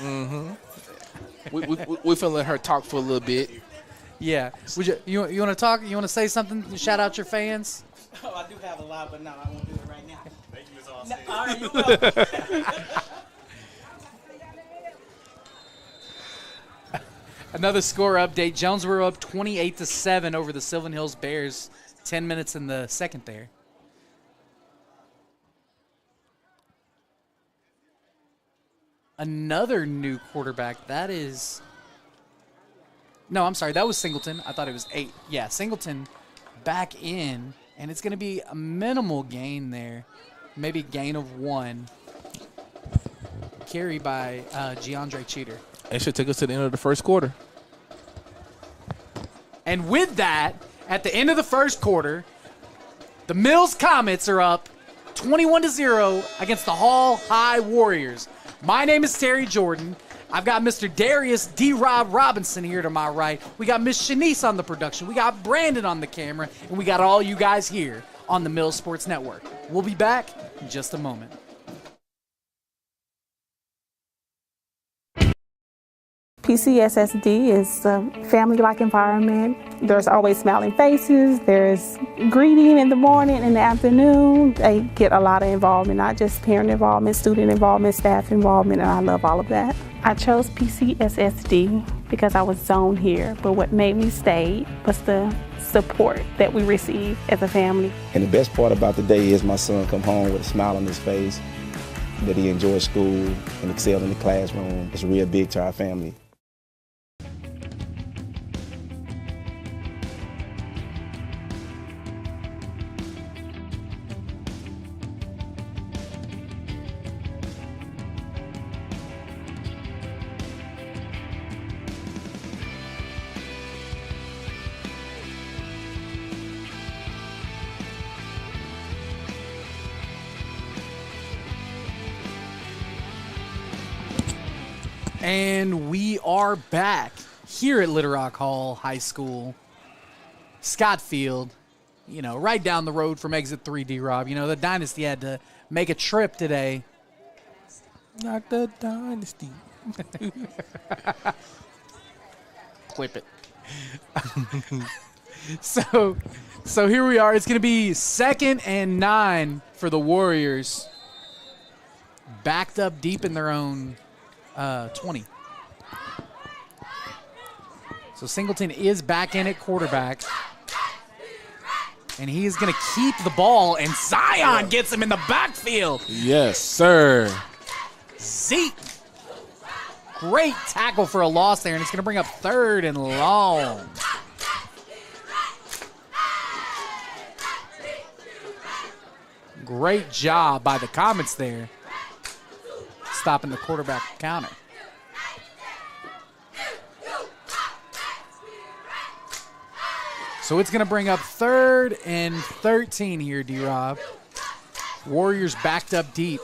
Mm-hmm. We finna let her talk for a little bit.
Yeah. Would you want to talk? You want to say something? Shout out your fans?
Oh, I do have a lot, but no, I won't do it right now. Thank you, Ms. Austin. All right, you will.
Another score update. Jonesboro up 28-7 over the Sylvan Hills Bears. 10 minutes in the second there. Another new quarterback. That is... No, I'm sorry. That was Singleton. I thought it was 8. Yeah, Singleton back in. And it's going to be a minimal gain there. Maybe gain of 1. Carry by Giandre Cheater.
It should take us to the end of the first quarter.
And with that, at the end of the first quarter, the Mills Comets are up 21-0 against the Hall High Warriors. My name is Terry Jordan. I've got Mr. Darius D-Rob Robinson here to my right. We got Miss Shanice on the production. We got Brandon on the camera. And we got all you guys here on the Mills Sports Network. We'll be back in just a moment.
PCSSD is a family-like environment. There's always smiling faces. There's greeting in the morning, in the afternoon. They get a lot of involvement, not just parent involvement, student involvement, staff involvement, and I love all of that. I chose PCSSD because I was zoned here. But what made me stay was the support that we received as a family.
And the best part about the day is my son come home with a smile on his face, that he enjoys school and excelled in the classroom. It's real big to our family.
And we are back here at Little Rock Hall High School, Scott Field, right down the road from Exit 3, D-Rob. The Dynasty had to make a trip today.
Not the Dynasty.
Clip it. So here we are. It's going to be 2nd and 9 for the Warriors. Backed up deep in their own 20. So Singleton is back in at quarterback. And he is going to keep the ball, and Zion gets him in the backfield.
Yes, sir.
Zeke. Great tackle for a loss there, and it's going to bring up 3rd and long. Great job by the Comets there, stopping the quarterback counter. So it's going to bring up 3rd and 13 here, D-Rob. Warriors backed up deep.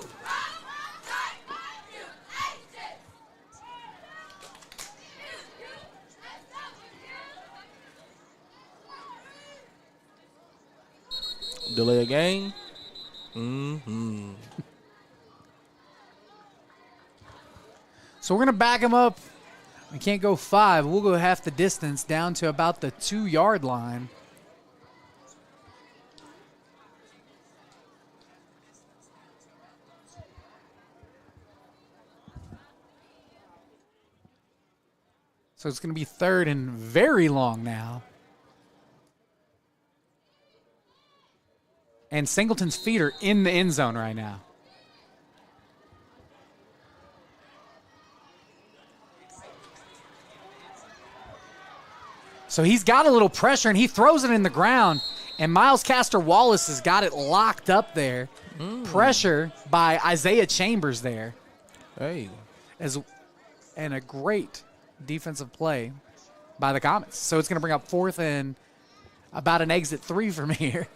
Delay a game. Mm-hmm.
So we're going to back him up. We can't go 5. We'll go half the distance down to about the 2-yard line. So it's going to be 3rd and very long now. And Singleton's feet are in the end zone right now. So he's got a little pressure, and he throws it in the ground. And Miles Castor Wallace has got it locked up there. Pressure by Isaiah Chambers there.
Hey.
And a great defensive play by the Comets. So it's going to bring up 4th and about an exit 3 from here.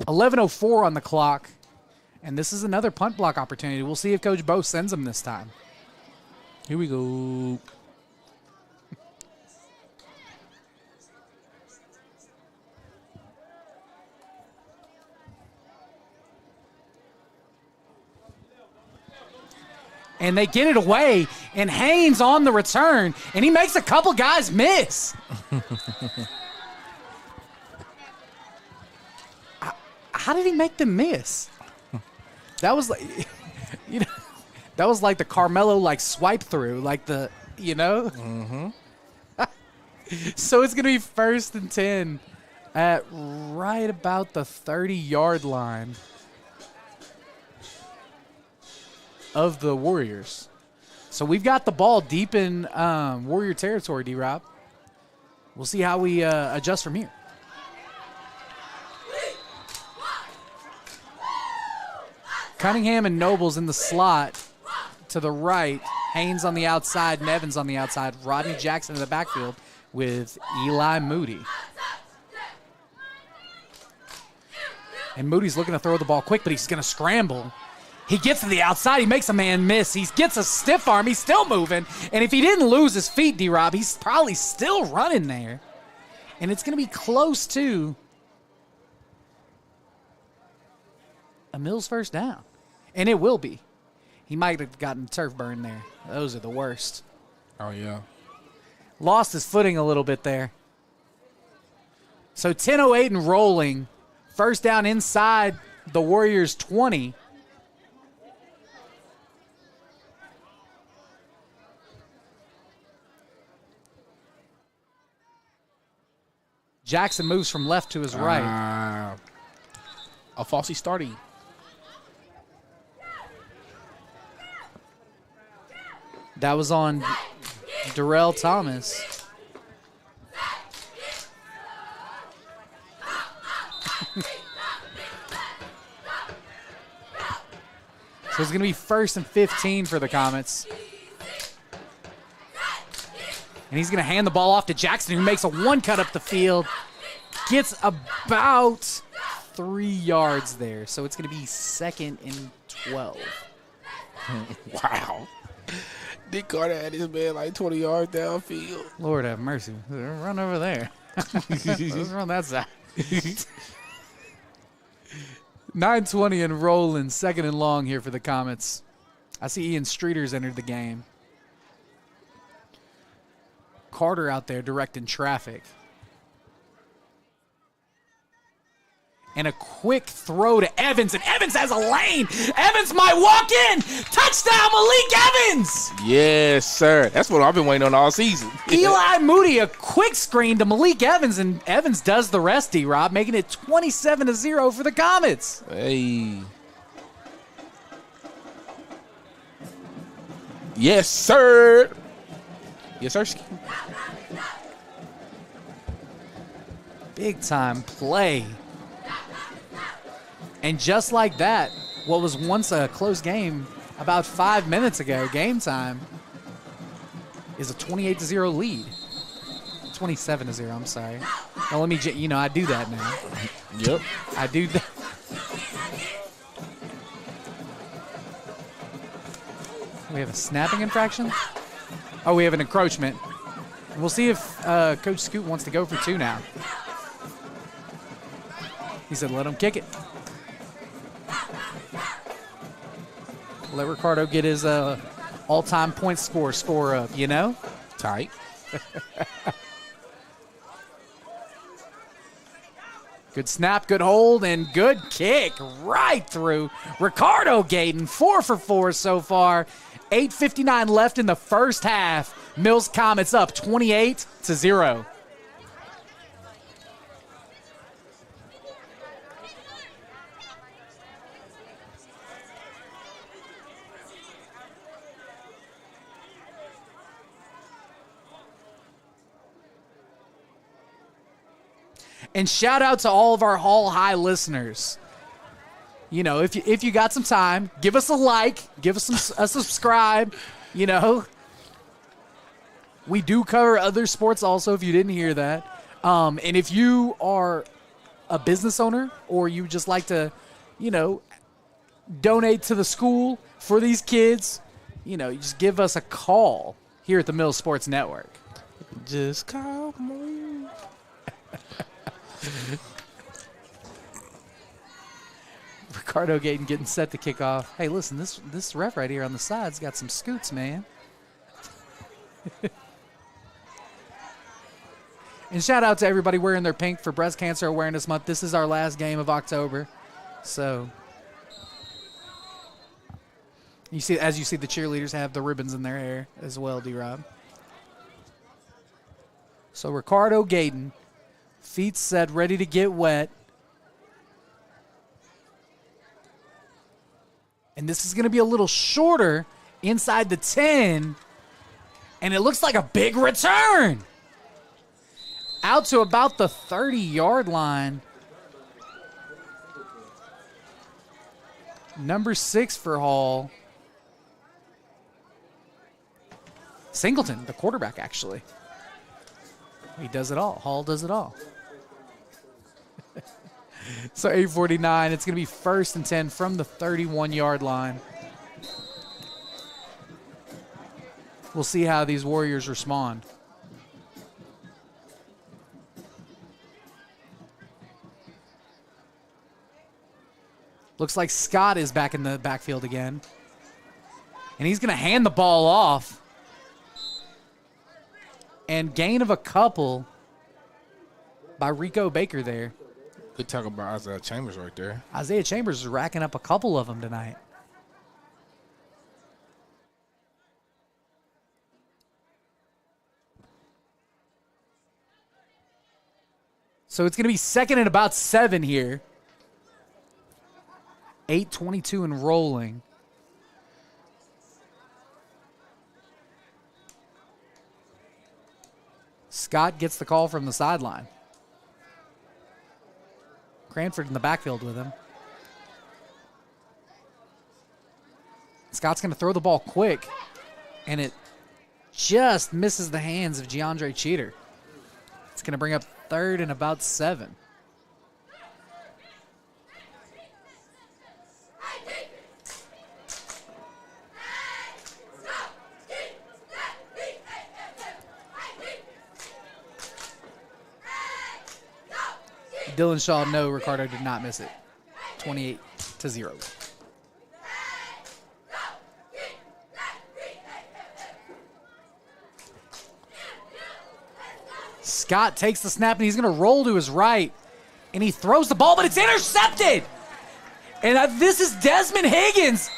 $11:04 on the clock, and this is another punt block opportunity. We'll see if Coach Bo sends them this time.
Here we go.
And they get it away, and Haynes on the return, and he makes a couple guys miss. How did he make them miss? That was like, that was like the Carmelo swipe through, Mm-hmm. So it's gonna be 1st and 10 at right about the 30-yard line of the Warriors. So we've got the ball deep in Warrior territory, D-Rob. We'll see how we adjust from here. Cunningham and Nobles in the slot to the right. Haynes on the outside, Nevins on the outside. Rodney Jackson in the backfield with Eli Moody. And Moody's looking to throw the ball quick, but he's going to scramble. He gets to the outside. He makes a man miss. He gets a stiff arm. He's still moving. And if he didn't lose his feet, D-Rob, he's probably still running there. And it's going to be close to a Mills first down. And it will be. He might have gotten turf burn there. Those are the worst.
Oh, yeah.
Lost his footing a little bit there. So 10:08 and rolling. First down inside the Warriors 20. Jackson moves from left to his right.
A falsy starting.
That was on Darrell Thomas. So it's going to be 1st and 15 for the Comets. And he's going to hand the ball off to Jackson, who makes a one cut up the field. Gets about 3 yards there. So it's going to be 2nd and 12.
Wow. Dick Carter had his man like 20 yards downfield.
Lord have mercy. Run over there. Let's run that side. 9:20 and rolling, 2nd and long here for the Comets. I see Ian Streeter's entered the game. Carter out there directing traffic. And a quick throw to Evans, and Evans has a lane. Evans might walk in. Touchdown, Malik Evans.
Yes, sir. That's what I've been waiting on all season.
Eli Moody, a quick screen to Malik Evans, and Evans does the rest, D-Rob, making it 27-0 for the Comets.
Hey. Yes, sir. Yes, sir.
Big time play. And just like that, what was once a close game about 5 minutes ago, game time, is a 28-0 lead. 27-0, I'm sorry. Well, let me, I do that now.
Yep.
I do that. We have a snapping infraction? Oh, we have an encroachment. We'll see if Coach Scoot wants to go for 2 now. He said, let him kick it. Let Ricardo get his all-time point score up, you know?
Tight.
Good snap, good hold, and good kick right through. Ricardo Gayton, 4 for 4 so far. 8:59 left in the first half. Mills Comets up 28-0. And shout out to all of our Hall High listeners. You know, if you got some time, give us a like, give us a subscribe, you know. We do cover other sports also, if you didn't hear that. And if you are a business owner or you just like to, you know, donate to the school for these kids, you know, you just give us a call here at the Mills Sports Network.
Just call me.
Ricardo Gayton getting set to kick off. Hey, listen, this ref right here on the side's got some scoots, man. And shout out to everybody wearing their pink for Breast Cancer Awareness Month. This is our last game of October. So, you see, as you see, the cheerleaders have the ribbons in their hair as well, D-Rob. So, Ricardo Gayton, feet set, ready to get wet. And this is going to be a little shorter inside the 10. And it looks like a big return. Out to about the 30-yard line. Number 6 for Hall. Singleton, the quarterback, actually. He does it all. Hall does it all. So 8:49, it's going to be 1st and 10 from the 31-yard line. We'll see how these Warriors respond. Looks like Scott is back in the backfield again. And he's going to hand the ball off. And gain of a couple. by Rico Baker there.
Good talk about Isaiah Chambers right there.
Isaiah Chambers is racking up a couple of them tonight. So it's going to be second and about 7 here. 8:22 and rolling. Scott gets the call from the sideline. Cranford in the backfield with him. Scott's going to throw the ball quick, and it just misses the hands of DeAndre Cheater. It's going to bring up third and about 7. Dylan Shaw, no, Ricardo did not miss it. 28-0. Scott takes the snap, and he's going to roll to his right. And he throws the ball, but it's intercepted. And this is Desmond Higgins.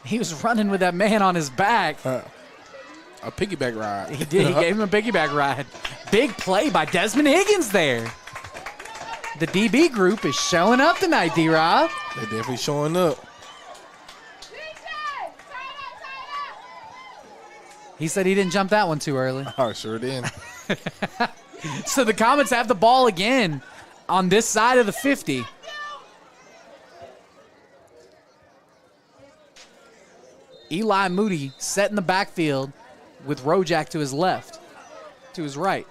He was running with that man on his back.
A piggyback ride.
He did. He gave him a piggyback ride. Big play by Desmond Higgins there. The DB group is showing up tonight, D-Rob.
They're definitely showing up.
He said he didn't jump that one too early.
Oh, sure did.
So the Comets have the ball again on this side of the 50. Eli Moody set in the backfield with Rojak to his left, to his right.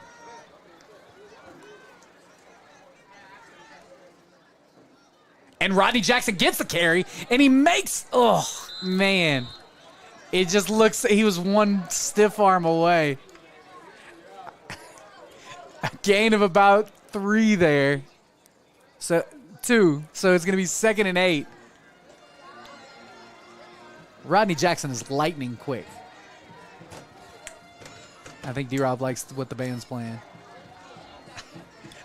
And Rodney Jackson gets the carry, and he makes, oh, man. It just looks, he was one stiff arm away. A gain of about 3 there. So, 2. So it's going to be 2nd and 8. Rodney Jackson is lightning quick. I think D-Rob likes what the band's playing.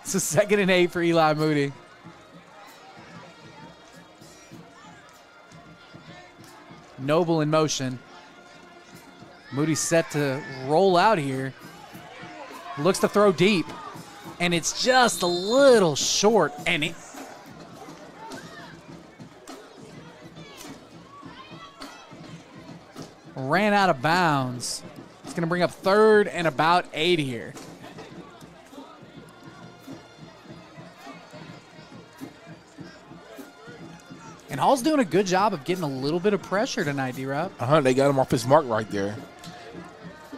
So 2nd and 8 for Eli Moody. Noble in motion. Moody's set to roll out here. Looks to throw deep. And it's just a little short. And it ran out of bounds. It's going to bring up 3rd and about 8 here. And Hall's doing a good job of getting a little bit of pressure tonight, D-Rob.
They got him off his mark right there.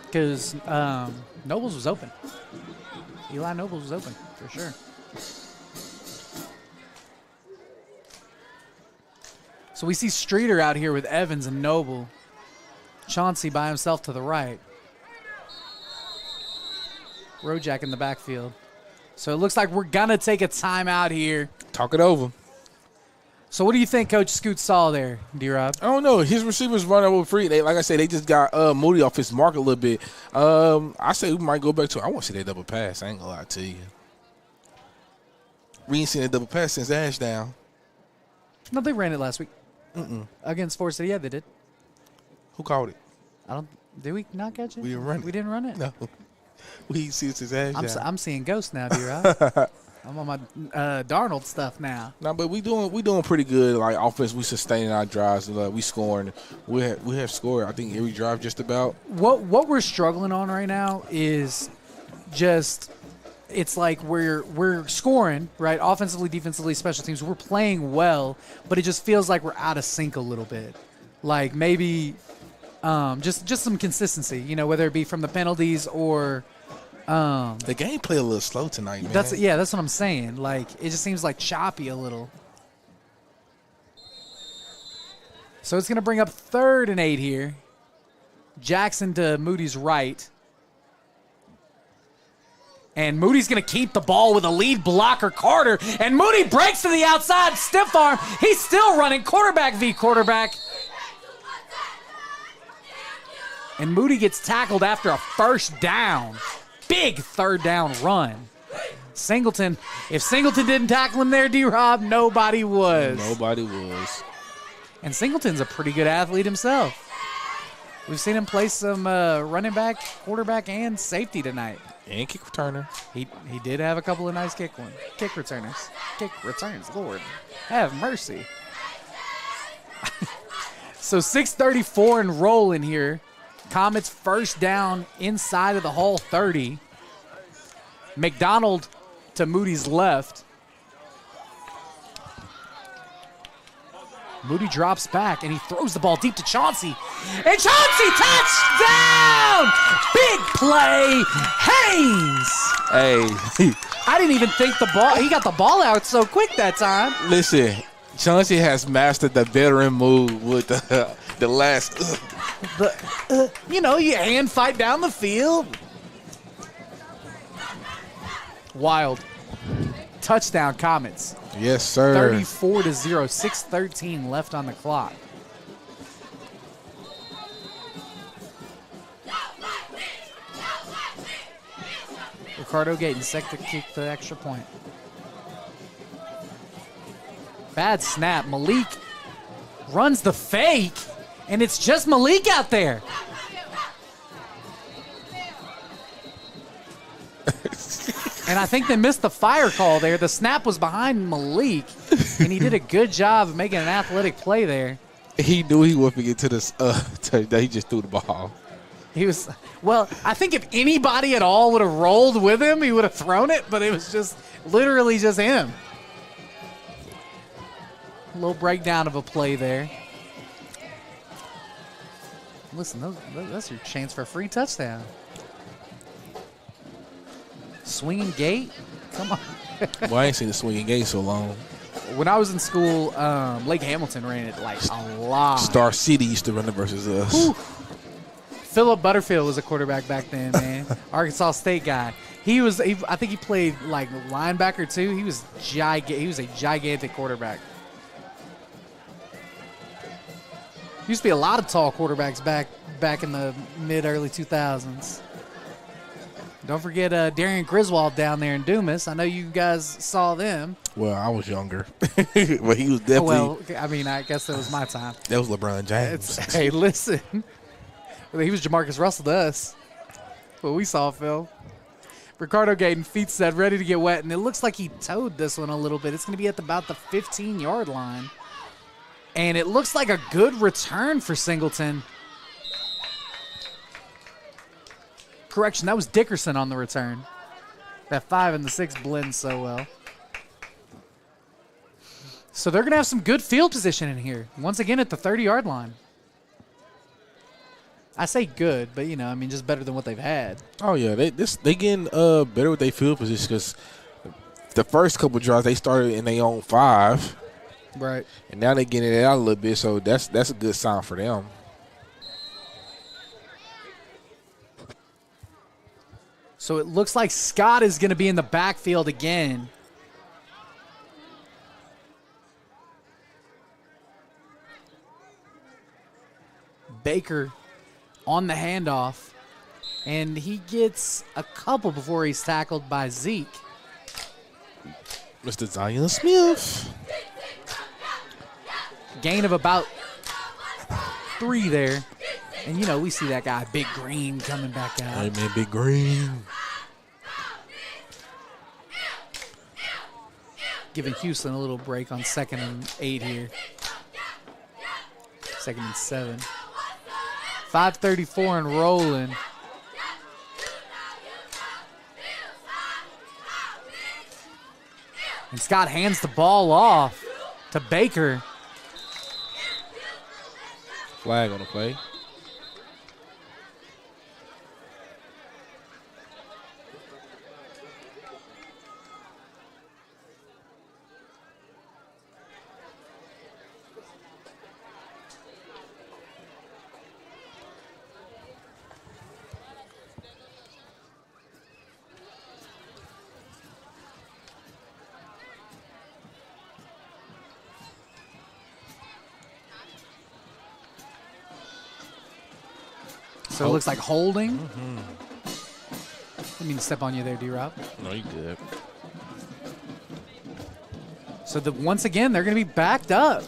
Because Nobles was open. Eli Nobles was open, for sure. So we see Streeter out here with Evans and Noble. Chauncey by himself to the right. Rojak in the backfield. So it looks like we're going to take a timeout here.
Talk it over.
So what do you think Coach Scoot saw there, D-Rob?
I don't know. His receivers running over free. Like I said, they just got Moody off his mark a little bit. I say we might go back to – I want to see that double pass. I ain't going to lie to you. We ain't seen that double pass since Ashdown.
No, they ran it last week. Against Ford City. Yeah, they did.
Who called it?
Did we not catch it?
We didn't run it.
We didn't run it?
No. We ain't seen it since Ashdown.
I'm seeing ghosts now, D-Rob. I'm on my Darnold stuff now.
No, but we doing pretty good. Like offense, we sustaining our drives. We scoring. We have scored. I think every drive just about.
What we're struggling on right now is just it's like we're scoring right, offensively, defensively, special teams. We're playing well, but it just feels like we're out of sync a little bit. Like maybe just some consistency. You know, whether it be from the penalties or.
The game play a little slow tonight, man.
That's what I'm saying. Like it just seems like choppy a little. So it's going to bring up 3rd and 8 here. Jackson to Moody's right. And Moody's going to keep the ball with a lead blocker, Carter. And Moody breaks to the outside, stiff arm. He's still running quarterback v. quarterback. And Moody gets tackled after a 1st down. big third down run. Singleton, if Singleton didn't tackle him there, D-Rob, nobody was.
Nobody was.
And Singleton's a pretty good athlete himself. We've seen him play some running back, quarterback, and safety tonight.
And kick returner.
He did have a couple of nice kick returners. Kick returns, Lord. Have mercy. So 6:34 and rolling here. Comets first down inside of the Hall 30. McDonald to Moody's left. Moody drops back, and he throws the ball deep to Chauncey. And Chauncey, touchdown! Big play, Haynes.
Hey.
I didn't even think he got the ball out so quick that time.
Listen, Chauncey has mastered the veteran move with the last.
You hand fight down the field. Wild. Touchdown, Comets.
Yes, sir.
34-0, 6:13 left on the clock. Ricardo Gayton set to kick the extra point. Bad snap. Malik runs the fake, and it's just Malik out there. And I think they missed the fire call there. The snap was behind Malik, and he did a good job of making an athletic play there.
He knew he wasn't get to this touchdown. He just threw the ball.
I think if anybody at all would have rolled with him, he would have thrown it, but it was just literally just him. A little breakdown of a play there. Listen, that's your chance for a free touchdown. Swinging gate? Come on.
Well, I ain't seen the swinging gate so long.
When I was in school, Lake Hamilton ran it like a lot.
Star City used to run it versus us.
Whew. Philip Butterfield was a quarterback back then, man. Arkansas State guy. I think he played like linebacker too. He was a gigantic quarterback. Used to be a lot of tall quarterbacks back in the mid-early 2000s. Don't forget Darian Griswold down there in Dumas. I know you guys saw them.
Well, I was younger. But he was definitely.
Well, I mean, I guess that was my time.
That was LeBron James.
Hey, listen. He was Jamarcus Russell to us. What we saw, Phil. Ricardo Gayton, feet set, ready to get wet, and it looks like he towed this one a little bit. It's going to be at about the 15-yard line. And it looks like a good return for Singleton. Correction, that was Dickerson on the return. That 5 and the 6 blend so well. So they're going to have some good field position in here. Once again at the 30-yard line. I say good, but, just better than what they've had.
Oh, yeah. They getting better with their field position because the first couple drives, they started in their own 5.
Right.
And now they're getting it out a little bit, so that's a good sign for them.
So it looks like Scott is going to be in the backfield again. Baker on the handoff, and he gets a couple before he's tackled by Zeke.
Mr. Zion Smith.
Gain of about 3 there. And, we see that guy, Big Green, coming back out.
Hey, man, Big Green.
Giving Houston a little break on 2nd and 8 here. 2nd and 7. 5:34 and rolling. And Scott hands the ball off to Baker.
Flag on the play.
So it looks like holding. Didn't mean to step on you there, D-Rob.
No, you good.
So once again, they're going to be backed up.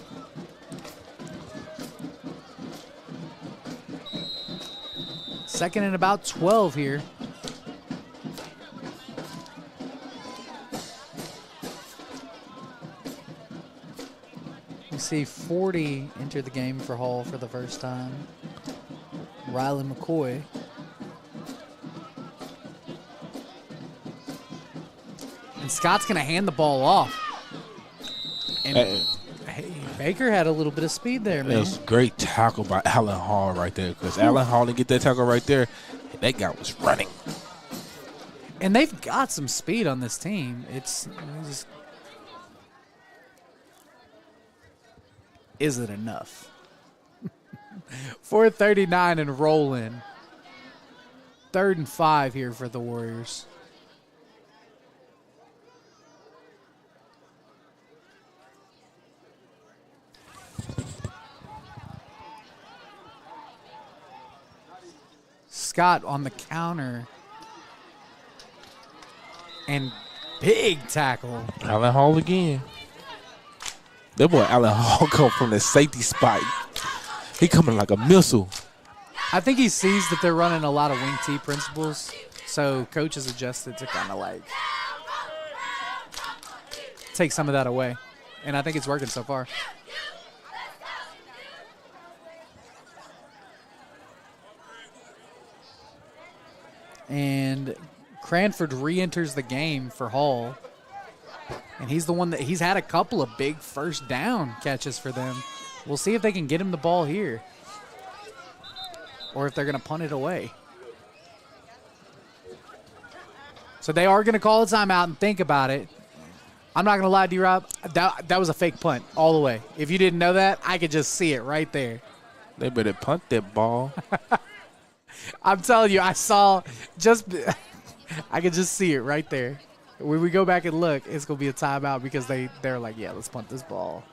Second and about 12 here. We see 40 enter the game for Hall for the first time. Riley McCoy. And Scott's going to hand the ball off. And hey, Baker had a little bit of speed there, man.
It was a great tackle by Allen Hall right there, because Allen Hall didn't get that tackle right there. That guy was running.
And they've got some speed on this team. It's just, is it enough? 4:39 and rolling. 3rd and 5 here for the Warriors. Scott on the counter. And big tackle.
Allen Hall again. That boy Allen Hall come from the safety spot. He coming like a missile.
I think he sees that they're running a lot of wing T principles, so coach has adjusted to kind of like take some of that away, and I think it's working so far. And Cranford re-enters the game for Hall, and he's the one that he's had a couple of big first down catches for them. We'll see if they can get him the ball here or if they're going to punt it away. So they are going to call a timeout and think about it. I'm not going to lie, D-Rob, that was a fake punt all the way. If you didn't know that, I could just see it right there.
They better punt that ball.
I'm telling you, I could just see it right there. When we go back and look, it's going to be a timeout because they're like, yeah, let's punt this ball.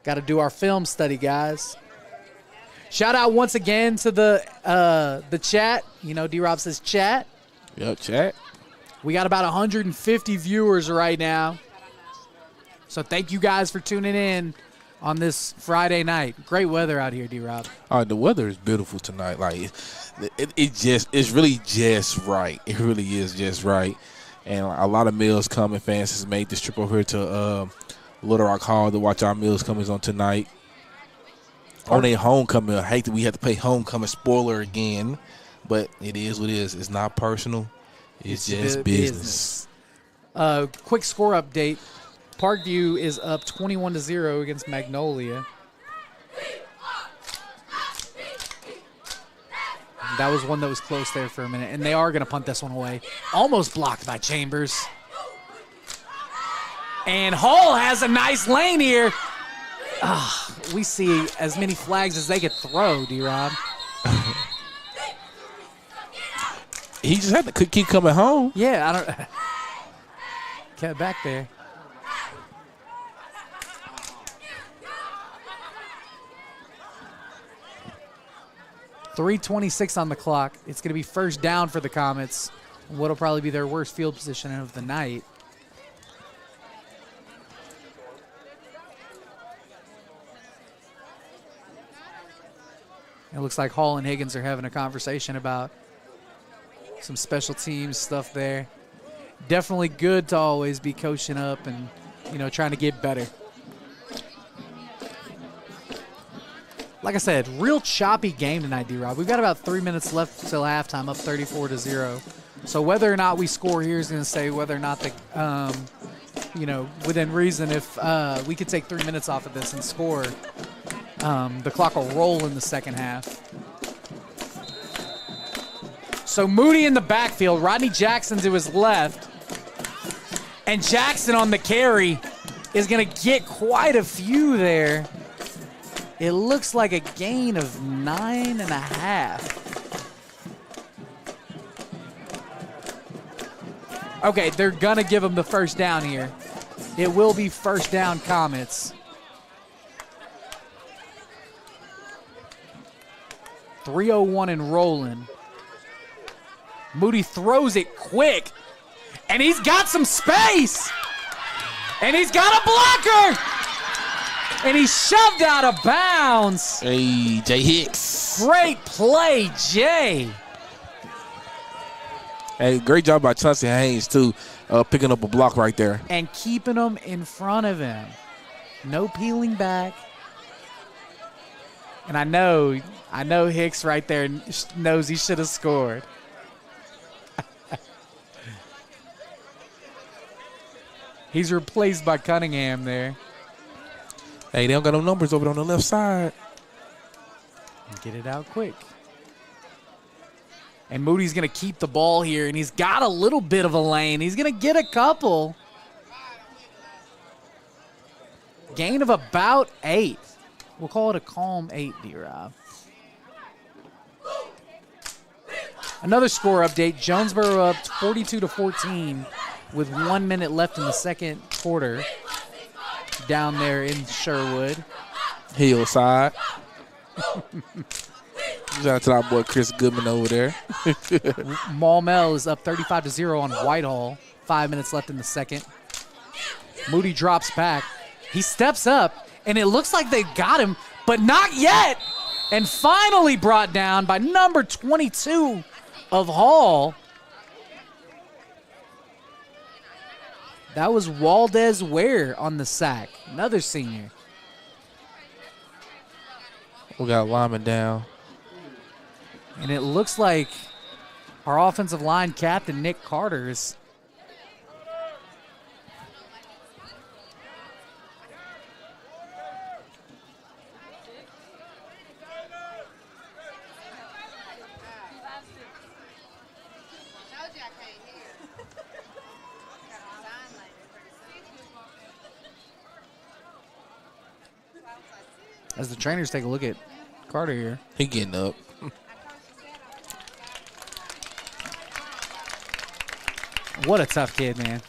Got to do our film study, guys. Shout out once again to the chat. You know, D-Rob says chat.
Yep, chat.
We got about 150 viewers right now. So thank you guys for tuning in on this Friday night. Great weather out here, D-Rob.
The weather is beautiful tonight. Like it's really just right. It really is just right. And a lot of Mills coming fans has made this trip over here to Little Rock Hall to watch our Mills comings on tonight. On a homecoming, I hate that we have to play homecoming spoiler again, but it is what it is. It's not personal. It's just business.
Quick score update. Parkview is up 21-0 against Magnolia. That was one that was close there for a minute, and they are going to punt this one away. Almost blocked by Chambers. And Hall has a nice lane here. We see as many flags as they could throw, D-Rob.
He just had to keep coming home.
Yeah, I don't. Kept back there. .326 on the clock. It's going to be first down for the Comets. What'll probably be their worst field position of the night. It looks like Hall and Higgins are having a conversation about some special teams stuff there. Definitely good to always be coaching up and, trying to get better. Like I said, real choppy game tonight, D-Rob. We've got about 3 minutes left till halftime, up 34-0. So whether or not we score here is going to say whether or not within reason, if we could take 3 minutes off of this and score, the clock will roll in the second half. So Moody in the backfield, Rodney Jackson to his left, and Jackson on the carry is going to get quite a few there. It looks like a gain of 9.5. Okay, they're going to give him the first down here. It will be first down Comets. 3:01 and rolling. Moody throws it quick, and he's got some space, and he's got a blocker, and he's shoved out of bounds.
Hey, Jay Hicks.
Great play, Jay.
Hey, great job by Chauncey Haynes, too, picking up a block right there.
And keeping him in front of him. No peeling back. And I know Hicks right there knows he should have scored. He's replaced by Cunningham there.
Hey, they don't got no numbers over on the left side.
Get it out quick. And Moody's going to keep the ball here, and he's got a little bit of a lane. He's going to get a couple. Gain of about 8. We'll call it a calm 8, D-Rob. Another score update. Jonesboro up 42-14 with 1 minute left in the second quarter down there in Sherwood.
Hillside. Shout out to our boy Chris Goodman over there.
Maumelle is up 35-0 on Whitehall. 5 minutes left in the second. Moody drops back. He steps up, and it looks like they got him, but not yet. And finally brought down by number 22 of Hall. That was Waldez Ware on the sack, another senior.
We got lineman down.
And it looks like our offensive line captain, Nick Carter, is as the trainers take a look at Carter here.
He getting up.
What a tough kid, man.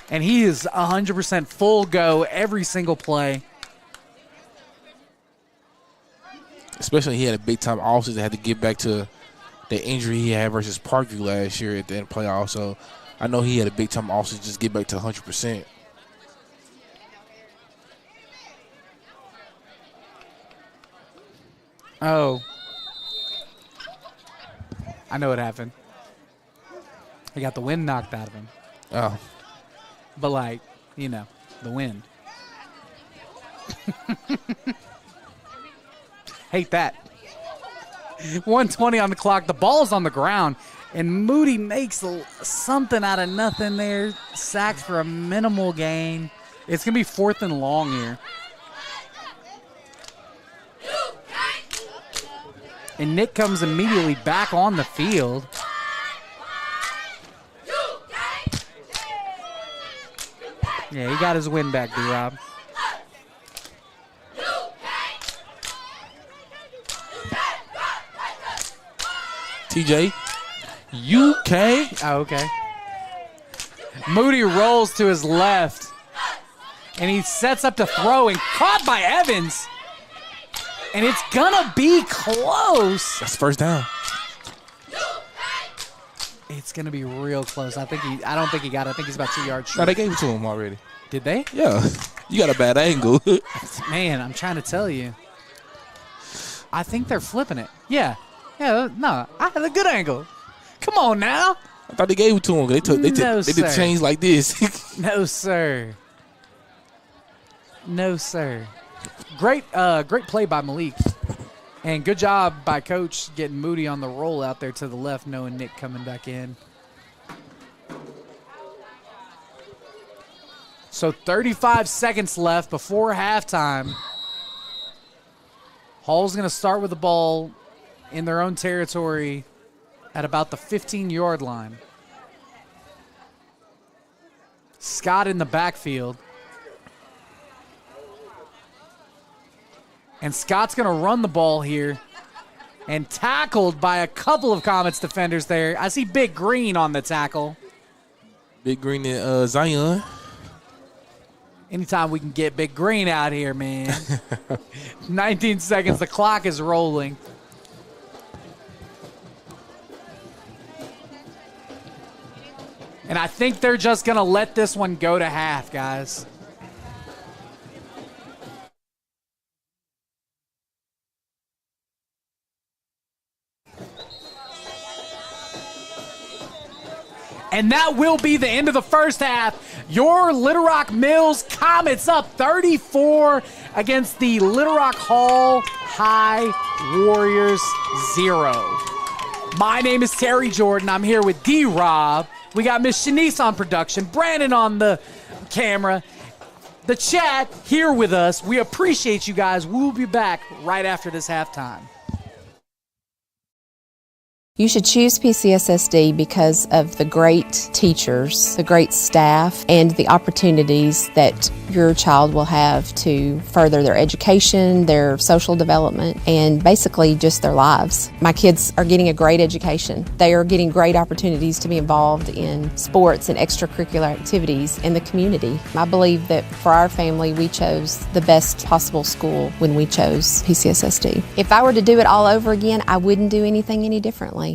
And he is 100% full go every single play.
Especially he had a big-time offseason, had to get back to the injury he had versus Parkview last year at the end of the playoffs. So I know he had a big-time offseason just get back to 100%.
Oh. I know what happened. He got the wind knocked out of him.
Oh.
But, like, you know, the wind. Hate that. 1:20 on the clock. The ball's on the ground. And Moody makes something out of nothing there. Sacked for a minimal gain. It's going to be 4th and long here. And Nick comes immediately back on the field. Yeah, he got his win back, D-Rob.
TJ, UK.
Oh, okay. Moody rolls to his left, and he sets up to throw, and caught by Evans. And it's gonna be close.
That's first down.
It's gonna be real close. I don't think he got it. I think he's about 2 yards short.
No, they gave it to him already.
Did they?
Yeah. You got a bad angle.
Man, I'm trying to tell you. I think they're flipping it. Yeah. Yeah, no. I had a good angle. Come on now.
I thought they gave it to him. They did
sir.
change like this.
No, sir. No, sir. Great play by Malik. And good job by Coach getting Moody on the roll out there to the left, knowing Nick coming back in. So 35 seconds left before halftime. Hall's going to start with the ball in their own territory at about the 15-yard line. Scott in the backfield. And Scott's going to run the ball here. And tackled by a couple of Comets defenders there. I see Big Green on the tackle.
Big Green and Zion.
Anytime we can get Big Green out here, man. 19 seconds. The clock is rolling. I think they're just going to let this one go to half, guys. And that will be the end of the first half. Your Little Rock Mills Comets up 34 against the Little Rock Hall High Warriors 0. My name is Terry Jordan. I'm here with D-Rob. We got Miss Shanice on production, Brandon on the camera, the chat here with us. We appreciate you guys. We will be back right after this halftime.
You should choose PCSSD because of the great teachers, the great staff, and the opportunities that your child will have to further their education, their social development, and basically just their lives. My kids are getting a great education. They are getting great opportunities to be involved in sports and extracurricular activities in the community. I believe that for our family, we chose the best possible school when we chose PCSSD. If I were to do it all over again, I wouldn't do anything any differently.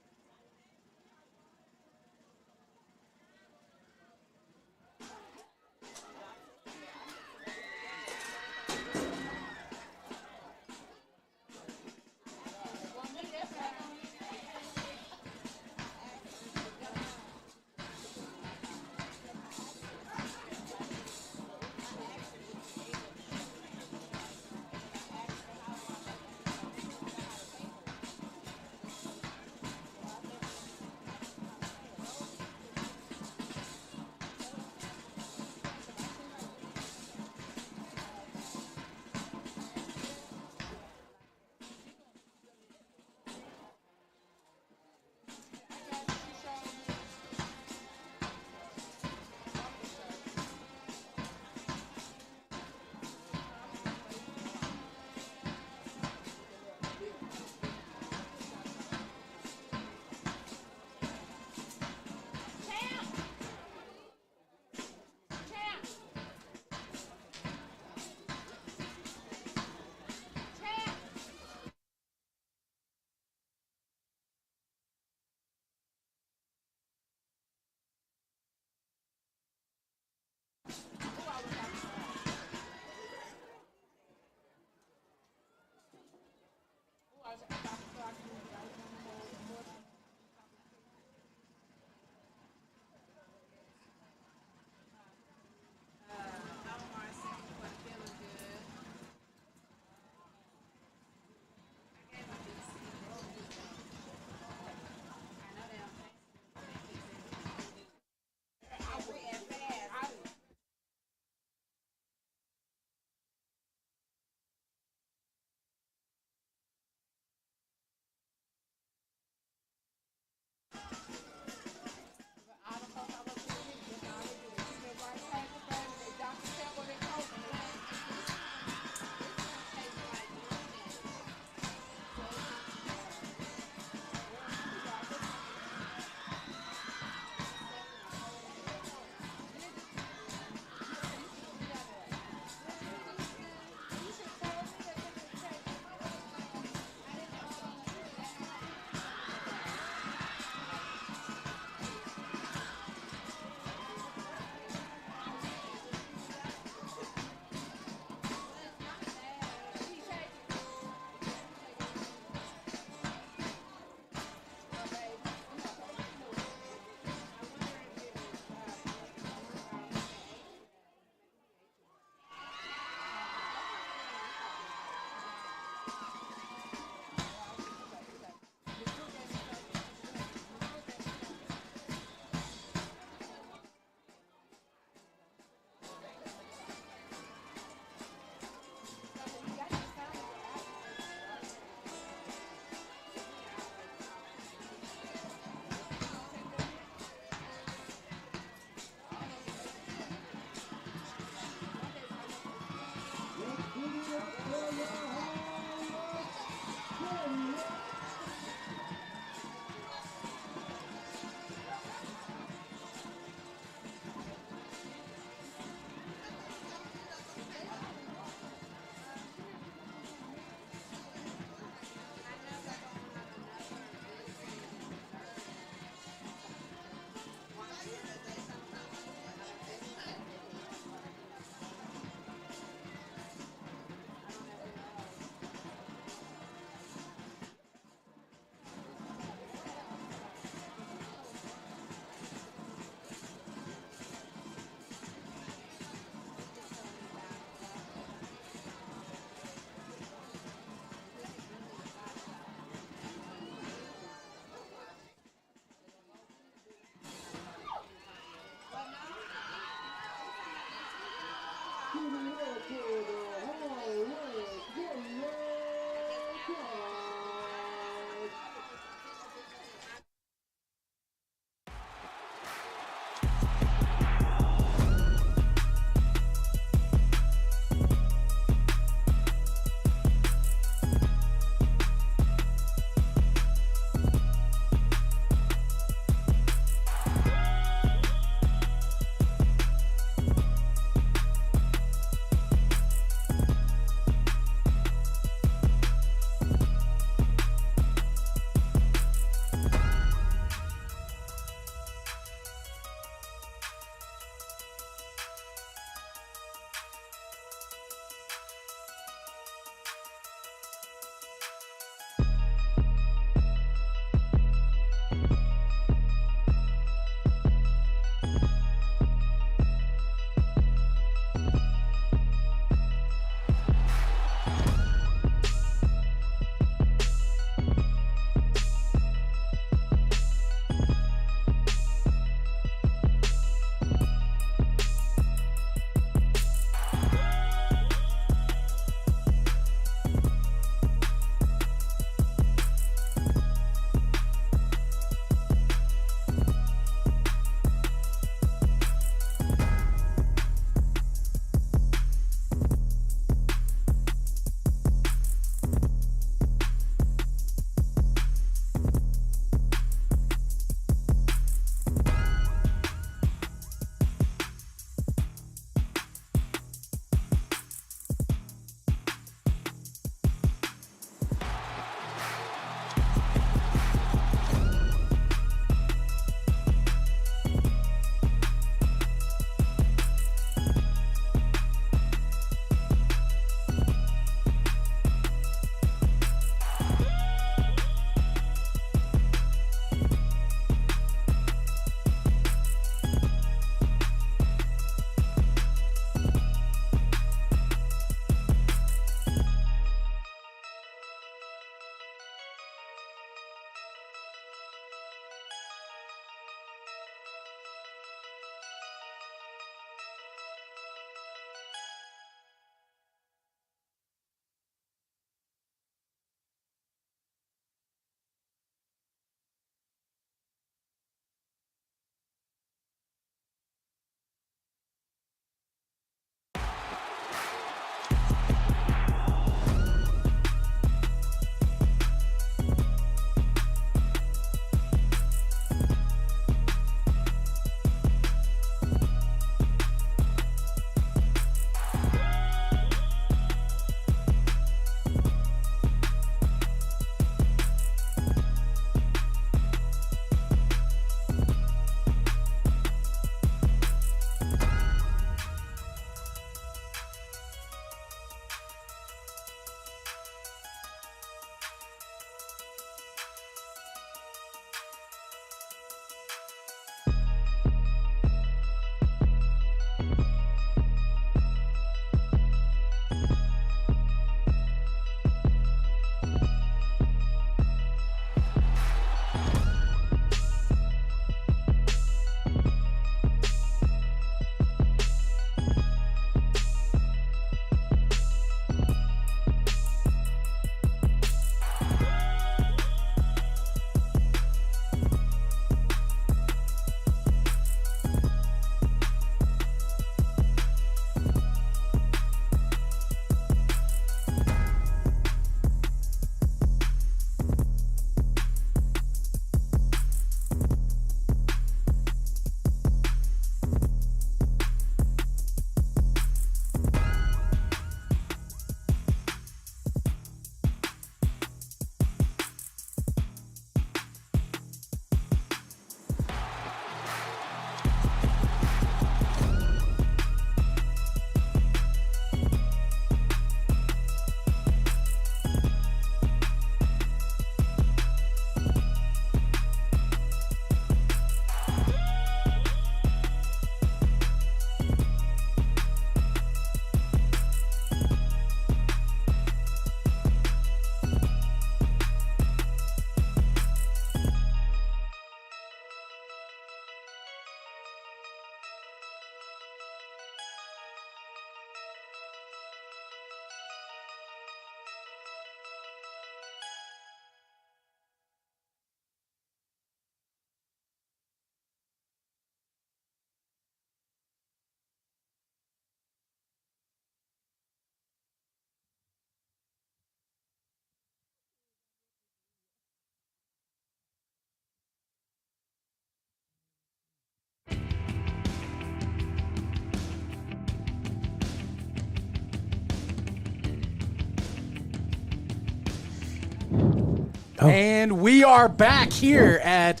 And we are back here at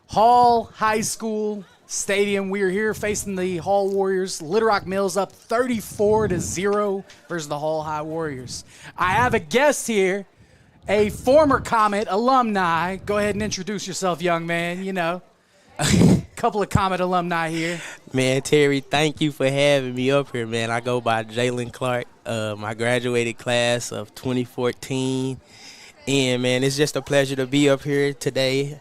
Hall High School Stadium. We are here facing the Hall Warriors. Little Rock Mills up 34-0 versus the Hall High Warriors. I have a guest here, a former Comet alumni. Go ahead and introduce yourself, young man. You know, a couple of Comet alumni here.
Man, Terry, thank you for having me up here, man. I go by Jalen Clark. My graduated class of 2014. And, man, it's just a pleasure to be up here tonight,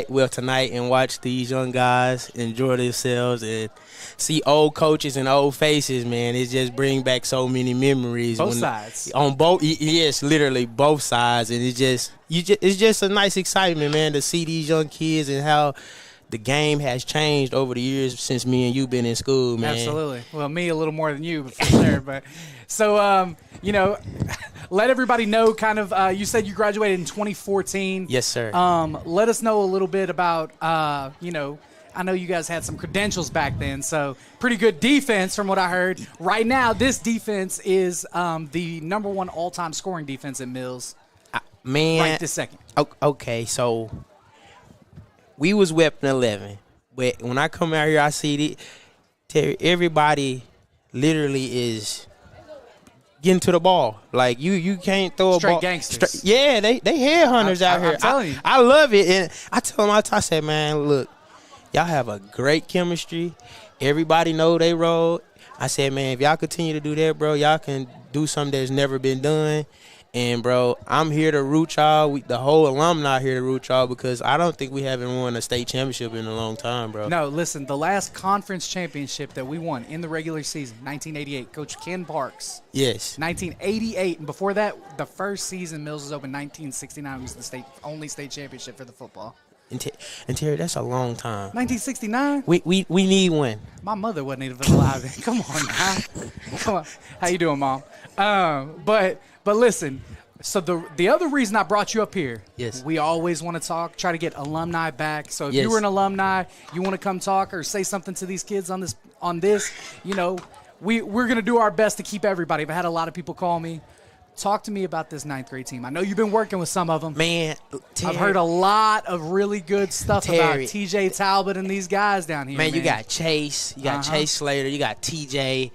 and watch these young guys enjoy themselves and see old coaches and old faces, man. It just brings back so many memories.
Both sides.
On both, yes, literally both sides. And it's just a nice excitement, man, to see these young kids and how the game has changed over the years since me and you been in school, man.
Absolutely. Well, me a little more than you, but for sure. But so, you know, let everybody know kind of, you said you graduated in 2014.
Yes, sir.
Let us know a little bit about, you know, I know you guys had some credentials back then, so pretty good defense from what I heard. Right now, this defense is the #1 all-time scoring defense at Mills.
Man.
Right this second.
Okay, so we was weapon 11, but when I come out here, I see everybody literally is getting to the ball. Like you can't throw a
Straight
ball.
Gangsters.
Yeah, they headhunters out here.
I'm telling you.
I love it, and I tell them, I said, man, look, y'all have a great chemistry. Everybody know they role. I said, man, if y'all continue to do that, bro, y'all can do something that's never been done. And, bro, I'm here to root y'all. The whole alumni here to root y'all because I don't think we haven't won a state championship in a long time, bro.
No, listen, the last conference championship that we won in the regular season, 1988, Coach Ken Parks.
Yes.
1988. And before that, the first season Mills was open, 1969, was the only state championship for the football.
And Terry, that's a long time.
1969?
We need one.
My mother wasn't even alive then. Come on now. Come on. How you doing, Mom? But listen, so the other reason I brought you up here,
yes,
we always want to try to get alumni back. So if
yes,
you were an alumni, you want to come talk or say something to these kids on this, you know, we're gonna do our best to keep everybody. I've had a lot of people call me. Talk to me about this 9th grade team. I know you've been working with some of them.
Man, Terry,
I've heard a lot of really good stuff
Terry,
about TJ Talbot and these guys down here.
Man, you got Chase, you got Chase Slater, you got TJ.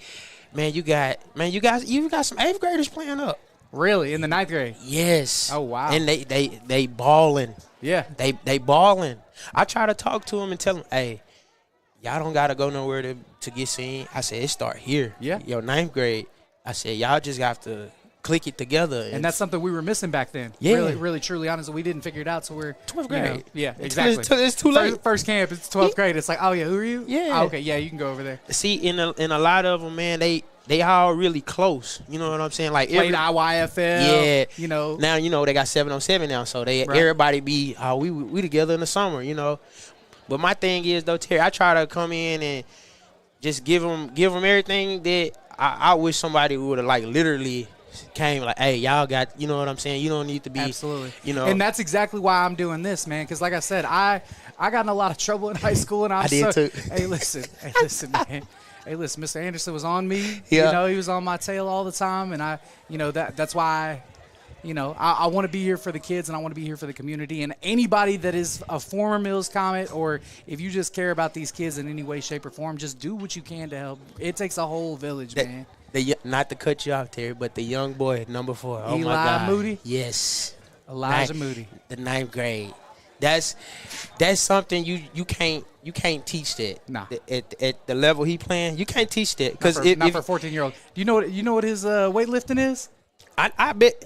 Man, you got some 8th graders playing up.
Really? In the 9th grade?
Yes.
Oh, wow.
And they balling.
Yeah.
They balling. I try to talk to them and tell them, hey, y'all don't got to go nowhere to get seen. I said, it start here.
Yeah.
Your 9th grade. I said, y'all just have to click it together.
And that's something we were missing back then.
Yeah.
Really, really, truly honest. We didn't figure it out, so we're
12th grade.
know, yeah, exactly.
It's too late.
First camp, it's 12th grade. It's like, oh, yeah, who are you?
Yeah.
Oh, okay, yeah, you can go over there.
See, in a lot of them, man, they all really close. You know what I'm saying? Like
played IYFL.
Yeah.
You know.
Now, you know, they got 7-on-7 now, so everybody be, we together in the summer, you know. But my thing is, though, Terry, I try to come in and just give them everything that I wish somebody would have, like, literally came like, hey, y'all got, you know what I'm saying? You don't need to be.
Absolutely.
You know.
And that's exactly why I'm doing this, man, because like I said, I got in a lot of trouble in high school, and
I did too.
Hey, listen, man. Hey, listen, Mr. Anderson was on me.
Yeah.
You know, he was on my tail all the time, and that's why, you know, I want to be here for the kids, and I want to be here for the community. And anybody that is a former Mills Comet, or if you just care about these kids in any way, shape, or form, just do what you can to help. It takes a whole village, man.
Not to cut you off, Terry, but the young boy at number 4. Oh,
Eli
my God.
Moody?
Yes.
Elijah Moody.
The 9th grade. That's something you can't teach that.
Nah.
At the level he playing, you can't teach that
Not for a 14-year-old. Do you know what his weightlifting is?
I bet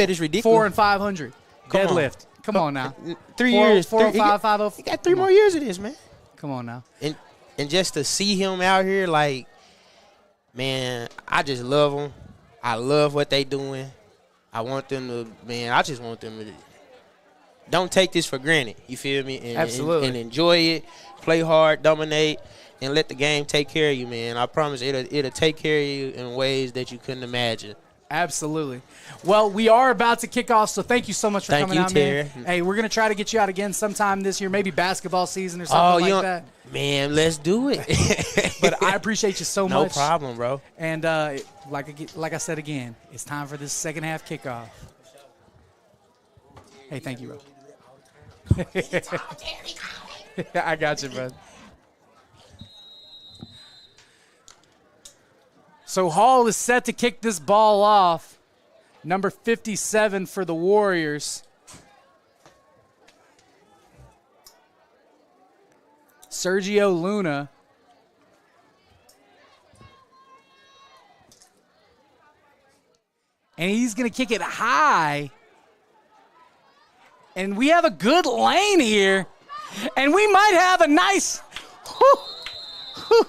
it's ridiculous.
400 and 500 deadlift. Come on now.
3 years.
405, 50.
He got 3 more years of this, man.
Come on now.
And just to see him out here, like, man, I just love them. I love what they doing. I want them to, man, I just want them to don't take this for granted. You feel me? And,
Absolutely.
And enjoy it. Play hard, dominate, and let the game take care of you, man. I promise it'll take care of you in ways that you couldn't imagine.
Absolutely. Well, we are about to kick off, so thank you so much for coming out,
Terry.
man. Hey, we're going to try to get you out again sometime this year, maybe basketball season or something like that.
Man, let's do it.
But I appreciate you so much.
No problem, bro.
And like I said again, it's time for this second half kickoff. Hey, thank you, bro. I got you, bud. So Hall is set to kick this ball off. Number 57 for the Warriors. Sergio Luna. And he's going to kick it high. And we have a good lane here. And we might have a nice,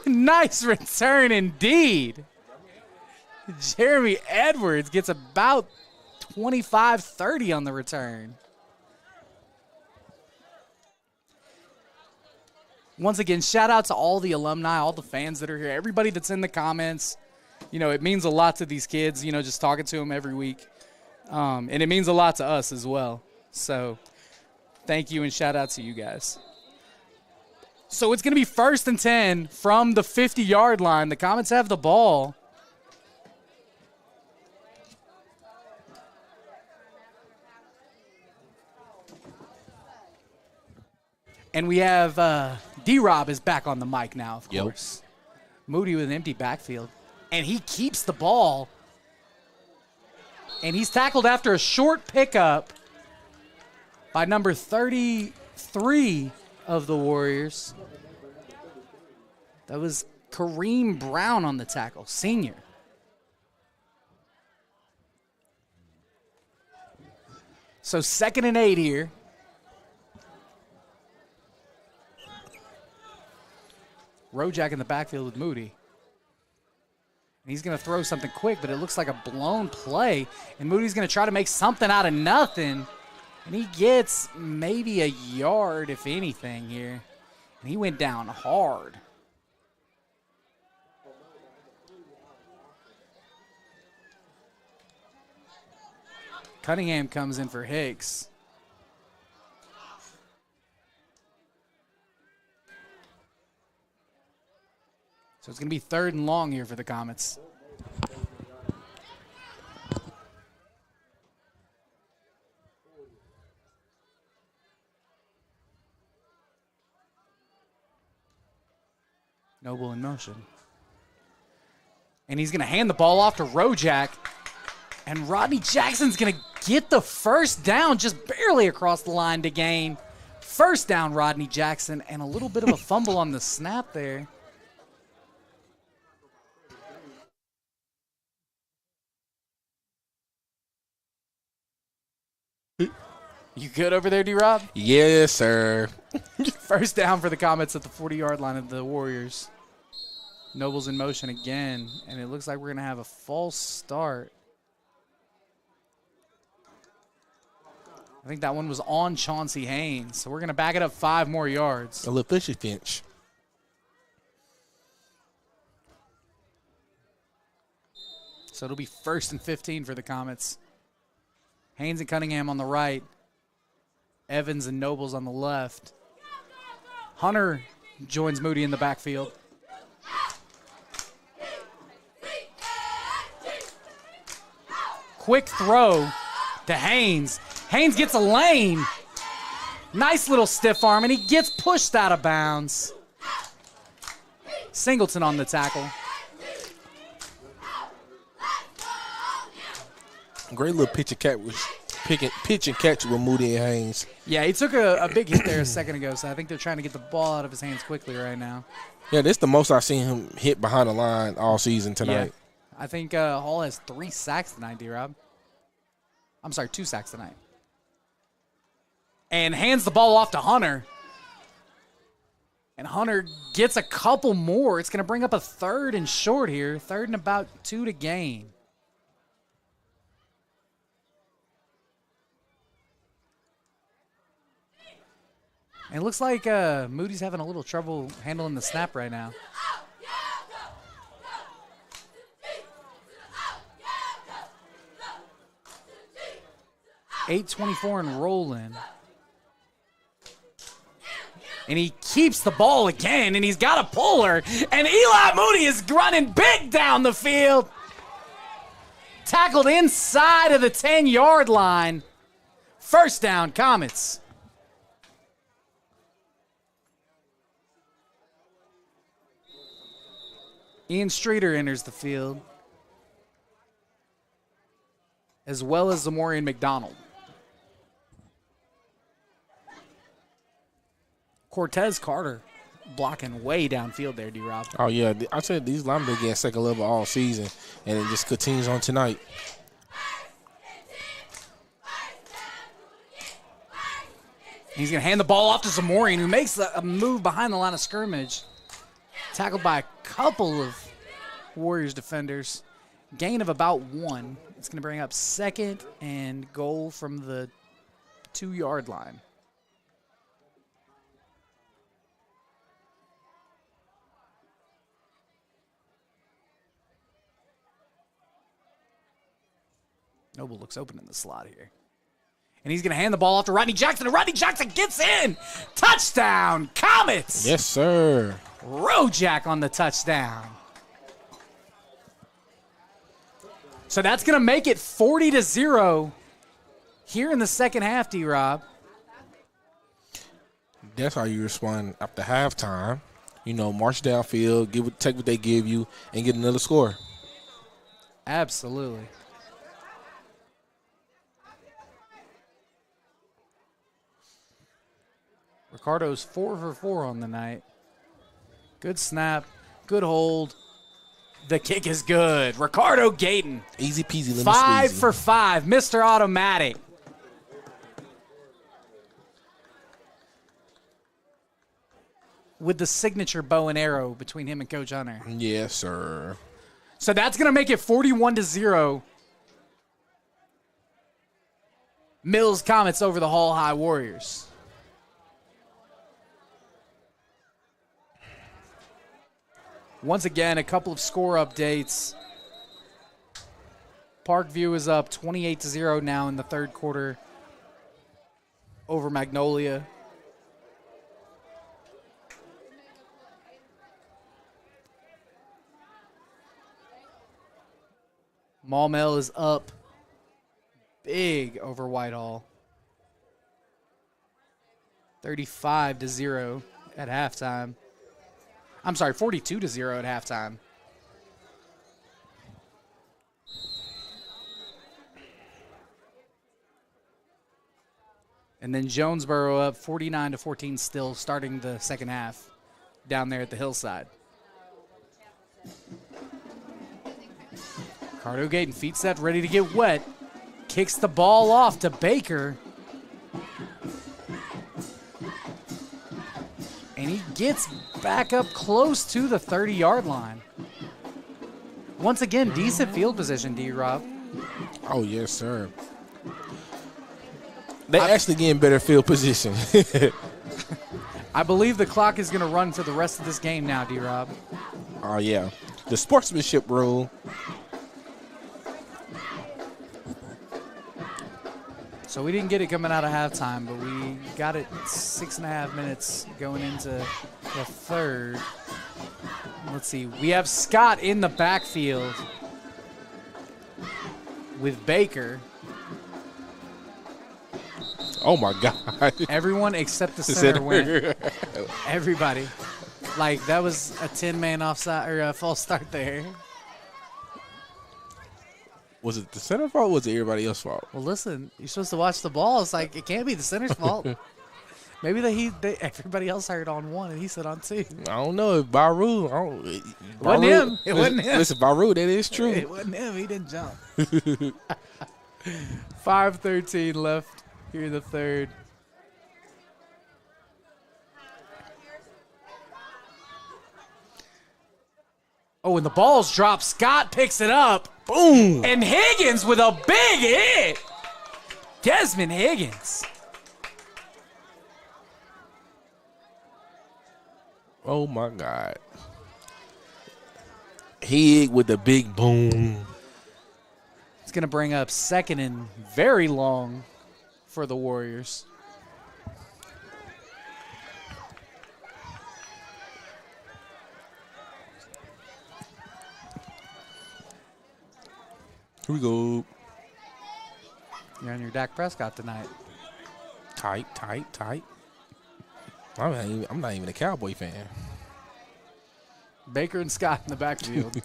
nice return indeed. Jeremy Edwards gets about 25-30 on the return. Once again, shout out to all the alumni, all the fans that are here, everybody that's in the comments. You know, it means a lot to these kids, you know, just talking to them every week. And it means a lot to us as well. So thank you and shout out to you guys. So it's going to be 1st and 10 from the 50-yard line. The Comets have the ball. And we have D-Rob is back on the mic now, of course. Moody with an empty backfield. And he keeps the ball. And he's tackled after a short pickup by number 33 of the Warriors. That was Kareem Brown on the tackle, senior. So 2nd and 8 here. Rojak in the backfield with Moody. And he's going to throw something quick, but it looks like a blown play. And Moody's going to try to make something out of nothing. And he gets maybe a yard, if anything, here. And he went down hard. Cunningham comes in for Hicks. So it's going to be 3rd and long here for the Comets. Noble in motion. And he's going to hand the ball off to Rojak. And Rodney Jackson's going to get the first down just barely across the line to gain. First down, Rodney Jackson, and a little bit of a fumble on the snap there. You good over there, D-Rob?
Yes, sir.
First down for the Comets at the 40-yard line of the Warriors. Noble's in motion again, and it looks like we're going to have a false start. I think that one was on Chauncey Haynes, so we're going to back it up 5 more yards.
A little fishy pinch.
So it'll be 1st and 15 for the Comets. Haynes and Cunningham on the right. Evans and Nobles on the left. Hunter joins Moody in the backfield. Quick throw to Haynes. Haynes gets a lane. Nice little stiff arm, and he gets pushed out of bounds. Singleton on the tackle.
Great little pitch and catch with Moody and Haynes.
Yeah, he took a big hit there a second ago, so I think they're trying to get the ball out of his hands quickly right now.
Yeah, this is the most I've seen him hit behind the line all season tonight.
Yeah. I think Hall has 3 sacks tonight, D-Rob. I'm sorry, 2 sacks tonight. And hands the ball off to Hunter. And Hunter gets a couple more. It's going to bring up a 3rd and short here. 3rd and about 2 to gain. And it looks like Moody's having a little trouble handling the snap right now. .824 and rolling. And he keeps the ball again, and he's got a puller. And Eli Moody is running big down the field. Tackled inside of the 10-yard line. First down, Comets. Ian Streeter enters the field, as well as Zamorian McDonald. Cortez Carter blocking way downfield there, D-Rob.
Oh, yeah. I said these linemen getting second level all season, and it just continues on tonight.
He's going to hand the ball off to Zamorian, who makes a move behind the line of scrimmage. Tackled by a couple of Warriors defenders. Gain of about 1. It's going to bring up second and goal from the 2-yard line. Noble looks open in the slot here. And he's going to hand the ball off to Rodney Jackson, and Rodney Jackson gets in. Touchdown, Comets!
Yes, sir.
Rojak on the touchdown. So that's going to make it 40-0 here in the second half, D-Rob.
That's how you respond after halftime. You know, march downfield, take what they give you, and get another score.
Absolutely. Ricardo's 4 for 4 on the night. Good snap, good hold. The kick is good. Ricardo Gayton.
Easy peasy, lemon
5
squeezy.
for 5, Mr. Automatic. With the signature bow and arrow between him and Coach Hunter.
Yes, sir.
So that's going to make it 41-0. Mills Comets over the Hall High Warriors. Once again, a couple of score updates. Parkview is up 28-0 now in the third quarter over Magnolia. Maumelle is up big over Whitehall. 35-0 at halftime. I'm sorry, 42-0 at halftime. And then Jonesboro up 49-14 still starting the second half down there at the hillside. Ricardo Gayton, feet set, ready to get wet. Kicks the ball off to Baker. And he gets back up close to the 30-yard line. Once again, decent field position, D-Rob.
Oh, yes, sir. They actually getting better field position.
I believe the clock is going to run for the rest of this game now, D-Rob.
Oh, yeah. The sportsmanship rule.
So we didn't get it coming out of halftime, but we got it 6.5 minutes going into the third. Let's see. We have Scott in the backfield with Baker.
Oh, my God.
Everyone except the center went. Everybody. Like, that was a 10-man offside or a false start there.
Was it the center fault or was it everybody else's fault?
Well, listen, you're supposed to watch the ball. It's like, it can't be the center's fault. Maybe everybody else heard on 1 and he said on 2.
I don't know. Baru.
It wasn't him. It wasn't him.
Listen, Baru, that is true.
It wasn't him. He didn't jump. 5:13 left here in the third. Oh, and the ball's dropped. Scott picks it up.
Boom.
And Higgins with a big hit. Desmond Higgins.
Oh, my God. Hig with the big boom.
It's going to bring up second and very long for the Warriors.
Here we go.
You're on your Dak Prescott tonight.
Tight. I'm not even a Cowboy fan.
Baker and Scott in the backfield.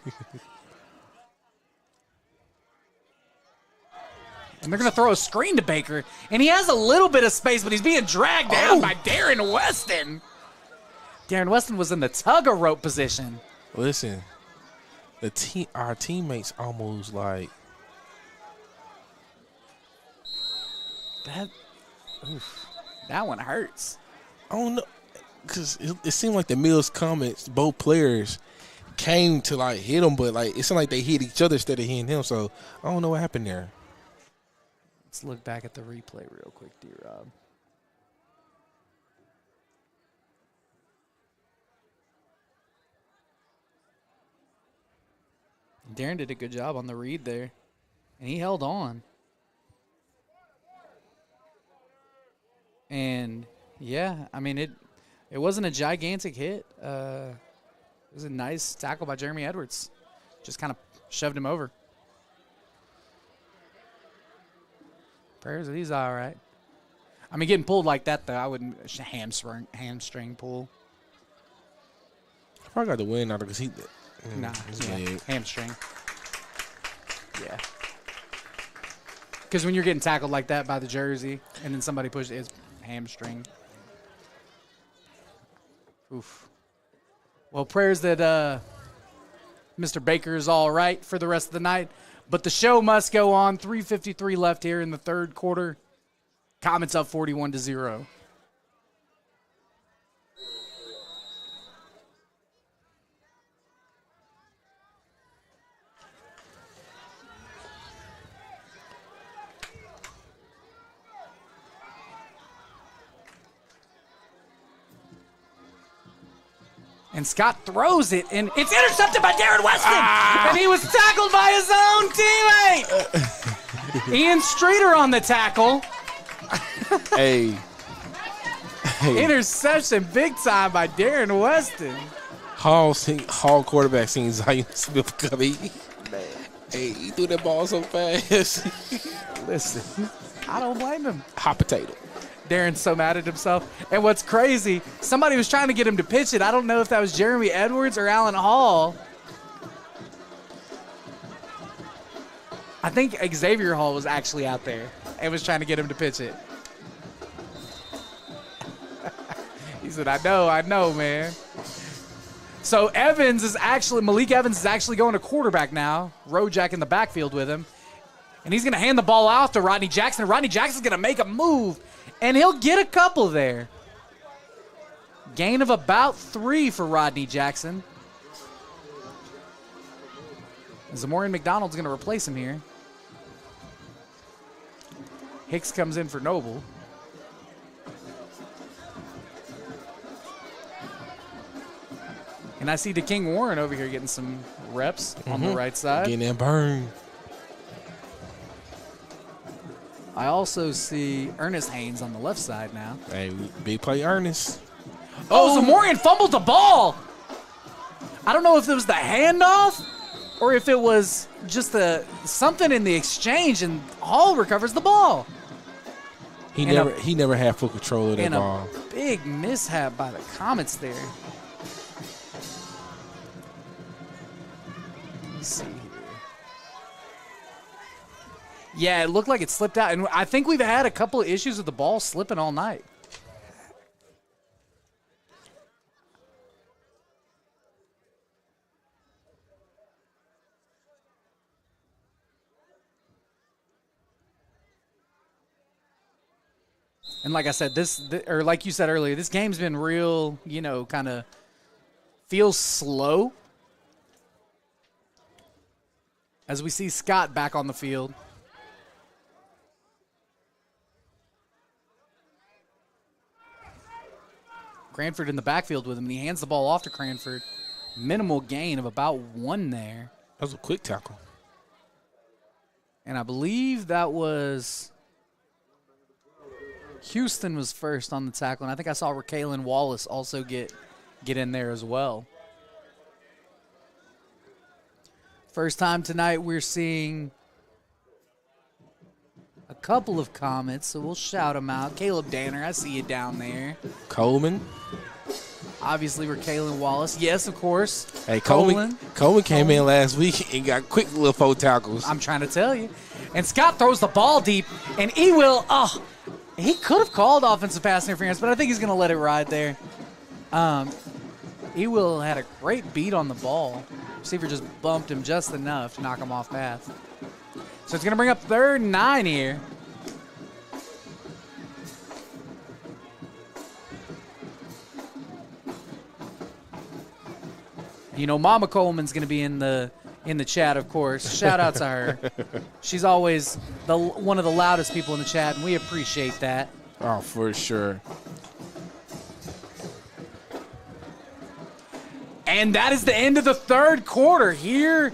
And they're going to throw a screen to Baker. And he has a little bit of space, but he's being dragged down by Darren Weston. Darren Weston was in the tug-of-rope position.
Listen, our teammates almost like
that one hurts.
I don't know, because it seemed like the Mills Comets, both players came to like hit him, but like it seemed like they hit each other instead of hitting him. So I don't know what happened there.
Let's look back at the replay real quick, D-Rob. Darren did a good job on the read there, and he held on. And, yeah, I mean, it wasn't a gigantic hit. It was a nice tackle by Jeremy Edwards. Just kind of shoved him over. Prayers that he's all right. I mean, getting pulled like that, though, I wouldn't hamstring pull.
I probably got the win out because he did.
Nah, hamstring. Yeah. Because when you're getting tackled like that by the jersey and then somebody pushes it's hamstring. Oof. Well, prayers that Mr. Baker is all right for the rest of the night. But the show must go on. 3:53 left here in the third quarter. Comets up 41-0. And Scott throws it, and it's intercepted by Darren Weston. And he was tackled by his own teammate. Ian Streeter on the tackle.
Hey.
Interception big time by Darren Weston.
Hall quarterback seen Zion Smith coming. Hey, he threw that ball so fast.
Listen, I don't blame him.
Hot potato.
Darren's so mad at himself. And what's crazy, somebody was trying to get him to pitch it. I don't know if that was Jeremy Edwards or Alan Hall. I think Xavier Hall was actually out there and was trying to get him to pitch it. He said, I know, man. So Malik Evans is actually going to quarterback now. Rojack in the backfield with him. And he's going to hand the ball off to Rodney Jackson. And Rodney Jackson's going to make a move. And he'll get a couple there. Gain of about 3 for Rodney Jackson. Zamorian McDonald's going to replace him here. Hicks comes in for Noble. And I see DeKing Warren over here getting some reps on the right side.
Getting that burn.
I also see Ernest Haynes on the left side now.
Hey, big play Ernest.
Oh, Zamorian fumbled the ball. I don't know if it was the handoff or if it was just something in the exchange, and Hall recovers the ball.
He never had full control of that ball.
A big mishap by the Comets there. Let's see here. Yeah, it looked like it slipped out. And I think we've had a couple of issues with the ball slipping all night. And like I said, or like you said earlier, this game's been real, kind of feels slow. As we see Scott back on the field. Cranford in the backfield with him, and he hands the ball off to Cranford. Minimal gain of about 1 there.
That was a quick tackle.
And I believe that was Houston was first on the tackle, and I think I saw Raquelin Wallace also get in there as well. First time tonight we're seeing couple of Comets, so we'll shout them out. Caleb Danner, I see you down there.
Coleman.
Obviously, we're Kalen Wallace. Yes, of course.
Hey, Coleman came in last week and got quick little 4 tackles.
I'm trying to tell you. And Scott throws the ball deep, and Ewell, he could have called offensive pass interference, but I think he's going to let it ride there. Ewell had a great beat on the ball. Receiver just bumped him just enough to knock him off path. So it's going to bring up 3rd and 9 here. You know, Mama Coleman's going to be in the chat, of course. Shout out to her. She's always one of the loudest people in the chat, and we appreciate that.
Oh, for sure.
And that is the end of the 3rd quarter here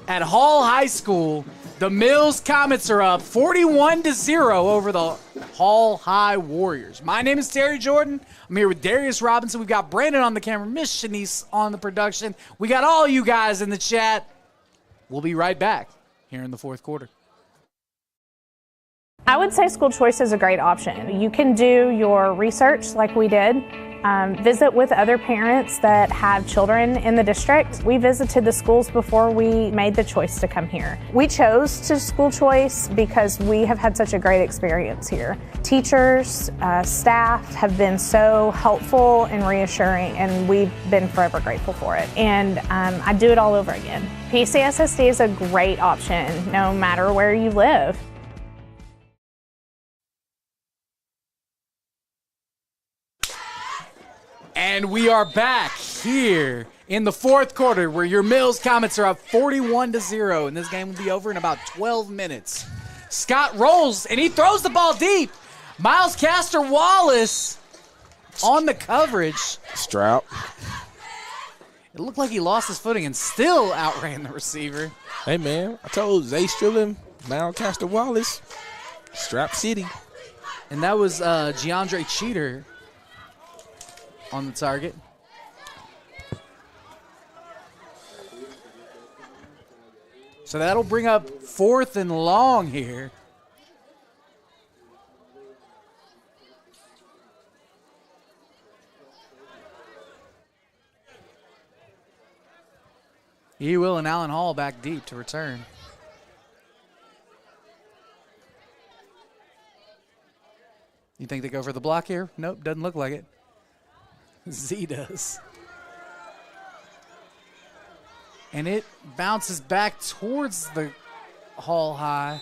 at Hall High School. The Mills Comets are up 41-0 over the Hall High Warriors. My name is Terry Jordan. I'm here with Darius Robinson. We've got Brandon on the camera, Miss Shanice on the production. We got all you guys in the chat. We'll be right back here in the 4th quarter.
I would say school choice is a great option. You can do your research like we did. Visit with other parents that have children in the district. We visited the schools before we made the choice to come here. We chose to school choice because we have had such a great experience here. Teachers, staff have been so helpful and reassuring, and we've been forever grateful for it. And I'd do it all over again. PCSSD is a great option no matter where you live.
And we are back here in the 4th quarter where your Mills Comets are up 41-0, and this game will be over in about 12 minutes. Scott rolls, and he throws the ball deep. Miles Castor Wallace on the coverage.
Strout.
It looked like he lost his footing and still outran the receiver.
Hey, man, I told Zay Strilling, Miles Castor Wallace, Strap City.
And that was Giandre Cheater on the target. So that'll bring up 4th and long here. Ewell and Allen Hall back deep to return. You think they go for the block here? Nope, doesn't look like it. Z does. And it bounces back towards the Hall High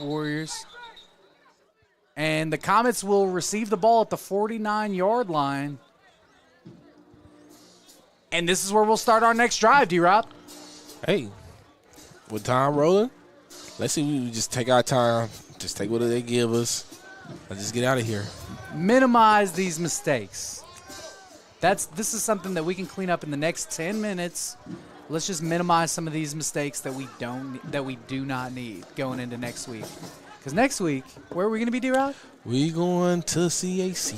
Warriors. And the Comets will receive the ball at the 49-yard line. And this is where we'll start our next drive, D-Rob.
Hey, with time rolling, let's see, we just take our time, just take what they give us, and just get out of here.
Minimize these mistakes. This is something that we can clean up in the next 10 minutes. Let's just minimize some of these mistakes that we do not need going into next week. Because next week, where are we going to be, D-Rod?
We going to CAC.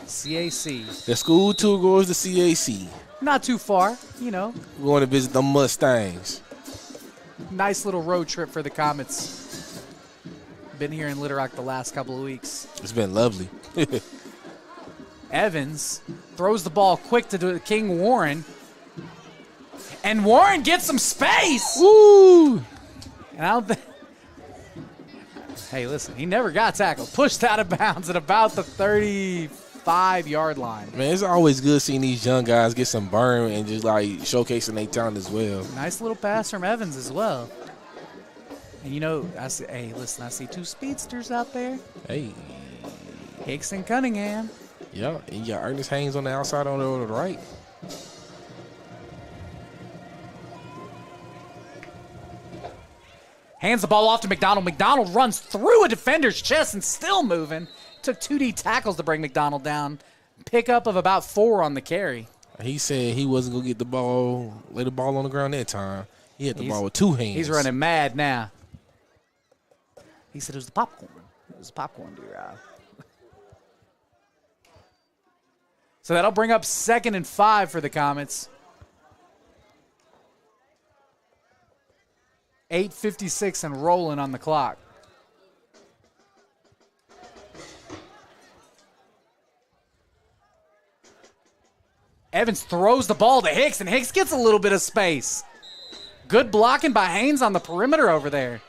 CAC.
The school tour goes to CAC.
Not too far, you know.
We're going to visit the Mustangs.
Nice little road trip for the Comets. Been here in Little Rock the last couple of weeks.
It's been lovely.
Evans throws the ball quick to King Warren. And Warren gets some space.
Woo!
And I don't think. Hey, listen, he never got tackled. Pushed out of bounds at about the 35-yard line.
Man, it's always good seeing these young guys get some burn and just like showcasing their talent as well.
Nice little pass from Evans as well. And you know, I see 2 speedsters out there.
Hey.
Hicks and Cunningham.
Yeah, and you got Ernest Haynes on the outside on the right.
Hands the ball off to McDonald. McDonald runs through a defender's chest and still moving. Took 2D tackles to bring McDonald down. Pickup of about 4 on the carry.
He said he wasn't going to get the ball, lay the ball on the ground that time. He had the ball with 2 hands.
He's running mad now. He said it was the popcorn. It was popcorn, D-Rob. So that'll bring up 2nd and 5 for the Comets. 8:56 and rolling on the clock. Evans throws the ball to Hicks, and Hicks gets a little bit of space. Good blocking by Haynes on the perimeter over there.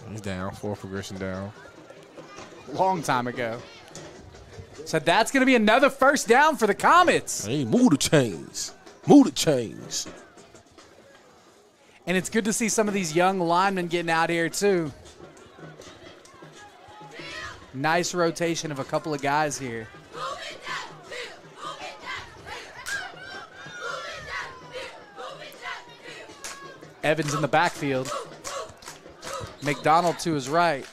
He's down. 4 progression down.
Long time ago. So that's going to be another first down for the Comets.
Hey, move the chains. Move the chains.
And it's good to see some of these young linemen getting out here, too. Nice rotation of a couple of guys here. Evans in the backfield. McDonald to his right.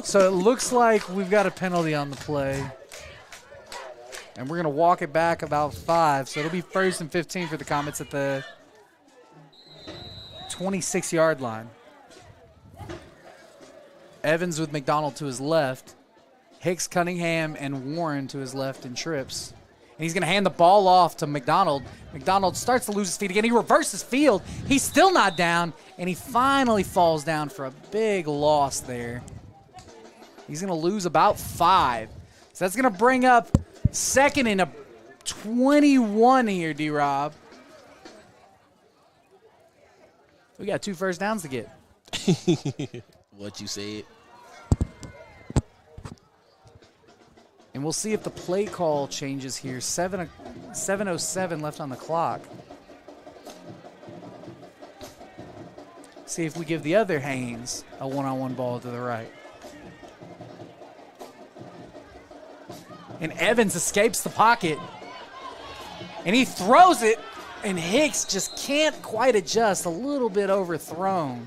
So it looks like we've got a penalty on the play. And we're going to walk it back about 5. So it'll be 1st and 15 for the Comets at the 26-yard line. Evans with McDonald to his left. Hicks, Cunningham, and Warren to his left in trips. And he's going to hand the ball off to McDonald. McDonald starts to lose his feet again. He reverses field. He's still not down, and he finally falls down for a big loss there. He's going to lose about 5. So that's going to bring up 2nd and a 21 here, D-Rob. We got 2 first downs to get.
What you said.
And we'll see if the play call changes here. 7:07 left on the clock. See if we give the other Haynes a one-on-one ball to the right. And Evans escapes the pocket. And he throws it, and Hicks just can't quite adjust. A little bit overthrown.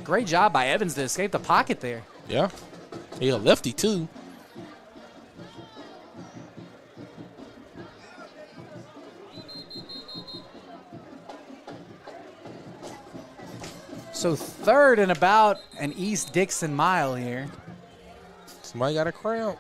Great job by Evans to escape the pocket there.
Yeah. He a lefty, too.
So 3rd and about an East Dixon mile here.
Somebody got a cramp.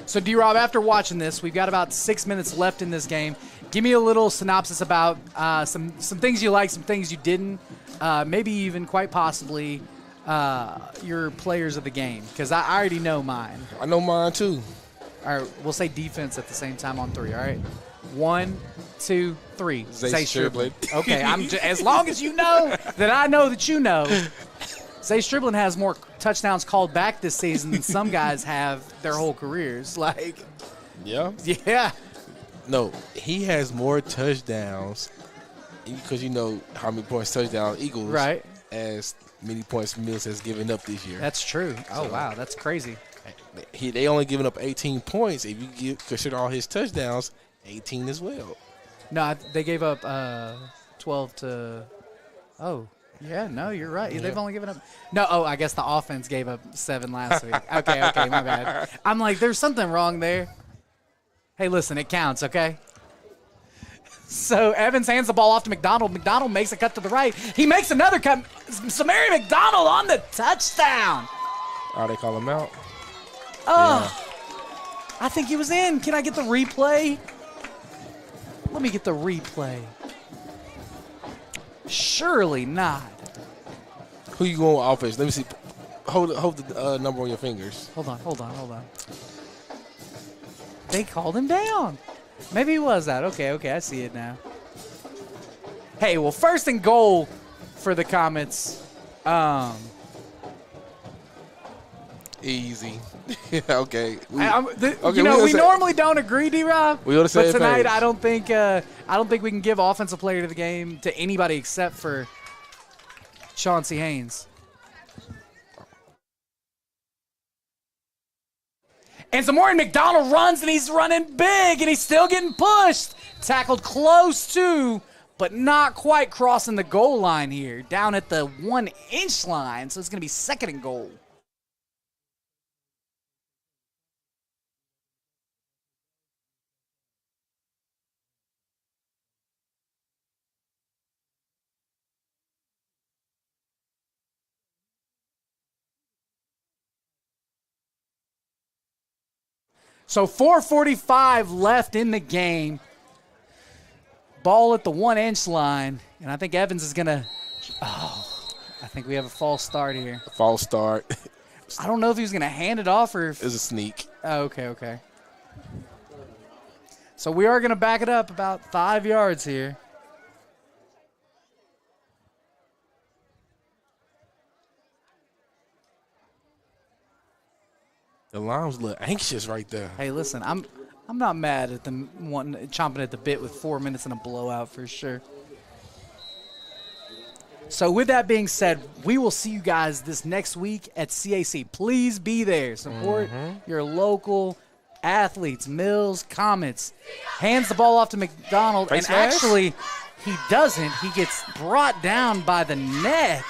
So, D-Rob, after watching this, we've got about 6 minutes left in this game. Give me a little synopsis about some things you liked, some things you didn't, maybe even quite possibly your players of the game, because I already know mine.
I know mine, too.
All right, we'll say defense at the same time on 3, all right? 1, 2, 3.
Zay Striblin.
Okay, as long as you know that I know that you know. Zay Striblin has more touchdowns called back this season than some guys have their whole careers. Like,
yeah. No, he has more touchdowns because you know how many points touchdown Eagles,
right,
as many points Mills has given up this year.
That's true. Oh, wow, that's crazy.
They only given up 18 points. If you consider all his touchdowns, 18 as well.
No, they gave up 12 to – oh. Yeah, no, you're right. Yeah. They've only given up – no, I guess the offense gave up 7 last week. Okay, my bad. I'm like, there's something wrong there. Hey, listen, it counts, okay? So Evans hands the ball off to McDonald. McDonald makes a cut to the right. He makes another cut. Samari McDonald on the touchdown.
Oh, they call him out?
I think he was in. Can I get the replay? Let me get the replay. Surely not.
Who you going with offense? Let me see. Hold the number on your fingers.
Hold on. They called him down. Maybe he was that. Okay, I see it now. Hey, well, 1st and goal for the Comets.
Easy. Okay.
We normally don't agree, D-Rob. But tonight, I don't think we can give offensive player of the game to anybody except for Chauncey Haynes. And Zamorian McDonald runs, and he's running big, and he's still getting pushed. Tackled close to, but not quite crossing the goal line here. Down at the 1-inch line, so it's going to be 2nd and goal. So 4:45 left in the game. Ball at the 1-inch line, and I think Evans is going to – I think we have a false start here.
False start.
I don't know if he was going to hand it off or if –
It's a sneak.
Oh, okay. So we are going to back it up about 5 yards here.
The line's a little anxious right there.
Hey, listen, I'm not mad at them chomping at the bit with 4 minutes and a blowout for sure. So with that being said, we will see you guys this next week at CAC. Please be there. Support your local athletes. Mills, Comets. Hands the ball off to McDonald.
Face
and
mask?
actually, he doesn't. He gets brought down by the neck.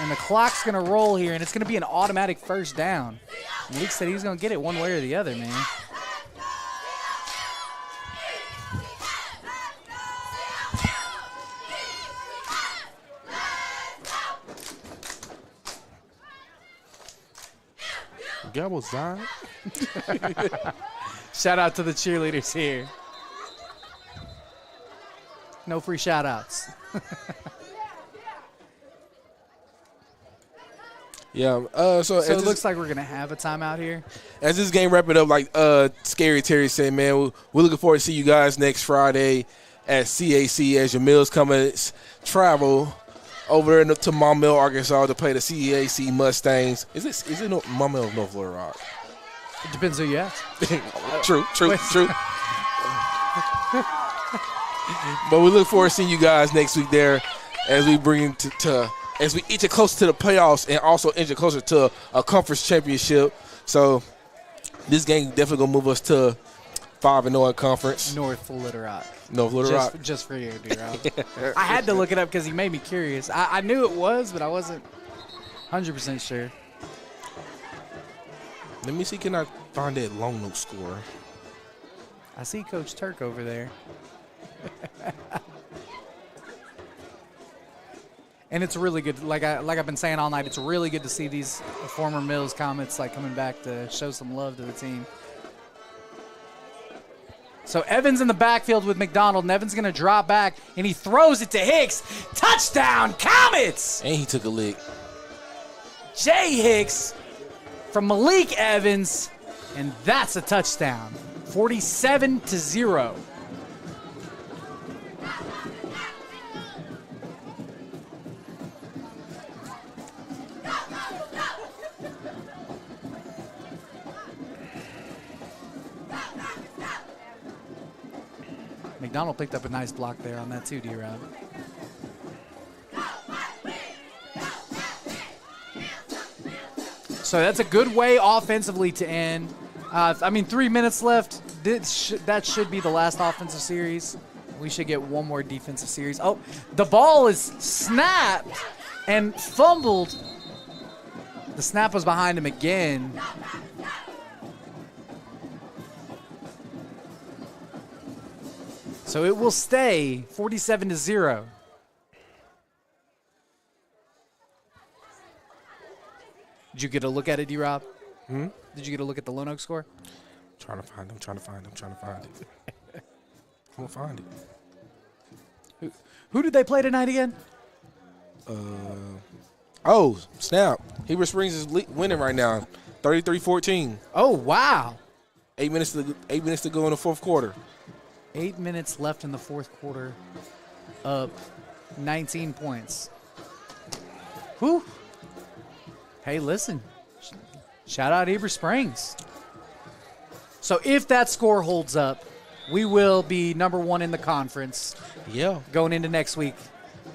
And the clock's going to roll here, and it's going to be an automatic first down. Malik said he's going to get it one way or the other, man.
Gabble's died.
Shout out to the cheerleaders here. No free shout outs.
Yeah. So
So it looks like we're going to have a timeout here.
as this game wrapping up, like Scary Terry said, man, we're looking forward to see you guys next Friday at CAC as your Mills Comets travel over to Maumelle, Arkansas to play the CAC Mustangs. Is it Maumelle or North Little Rock?
It depends who you ask.
True. But we look forward to seeing you guys next week there as we bring as we inch closer to the playoffs and also inch closer to a conference championship. So this game definitely gonna move us to 5-0 in conference.
North Little Rock.
North Little Rock.
Just for you, D-Rob. I had to look it up because he made me curious. I knew it was, but I wasn't 100% sure.
Let me see, can I find that long note score?
I see Coach Turk over there. And it's really good. Like I've been saying all night, it's really good to see these former Mills Comets like coming back to show some love to the team. So Evans in the backfield with McDonald, and Evans going to drop back, and he throws it to Hicks. Touchdown, Comets!
And he took a lick.
Jay Hicks from Malik Evans, and that's a touchdown. 47-0. McDonald picked up a nice block there on that too, D-Rob. So that's a good way offensively to end. 3 minutes left. That should be the last offensive series. We should get one more defensive series. Oh, the ball is snapped and fumbled. The snap was behind him again. So it will stay 47-0. Did you get a look at it, D-Rob? Did you get a look at the Lone Oak score?
I'm trying to find it. I'm going to find it.
Who did they play tonight again?
Oh, snap. Heber Springs is winning right now, 33-14.
Oh, wow.
8 minutes to go in the fourth quarter.
8 minutes left in the fourth quarter. Up 19 points. Whew. Hey, listen. Shout out Heber Springs. So if that score holds up, we will be number one in the conference.
Yeah.
Going into next week.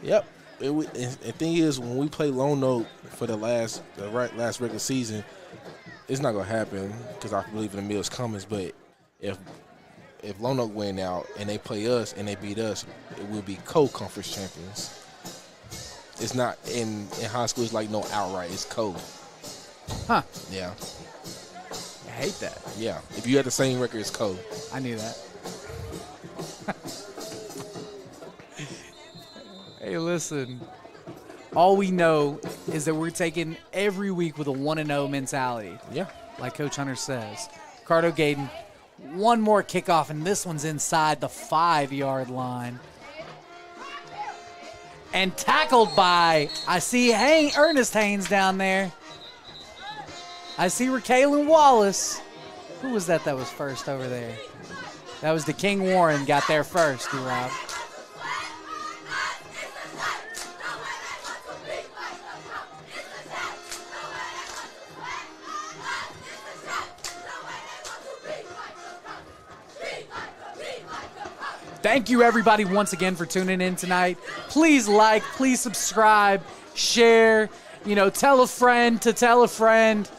Yep. The thing is, when we play Lone Oak for the last regular season, it's not going to happen because I believe in the Mills Comets. But if Lone Oak win out and they play us and they beat us, it will be co-conference champions. It's not in high school. It's like no outright. It's co.
Huh.
Yeah.
I hate that.
Yeah. If you had the same record, it's co.
I knew that. Hey, listen. All we know is that we're taking every week with a 1-0 mentality.
Yeah.
Like Coach Hunter says. Ricardo Gayden, one more kickoff, and this one's inside the 5-yard line. And tackled by, I see Ernest Haynes down there. I see Raquelin Wallace. Who was that was first over there? That was the King Warren got there first, D-Rob. Thank you, everybody, once again for tuning in tonight. Please like, please subscribe, share, tell a friend to tell a friend.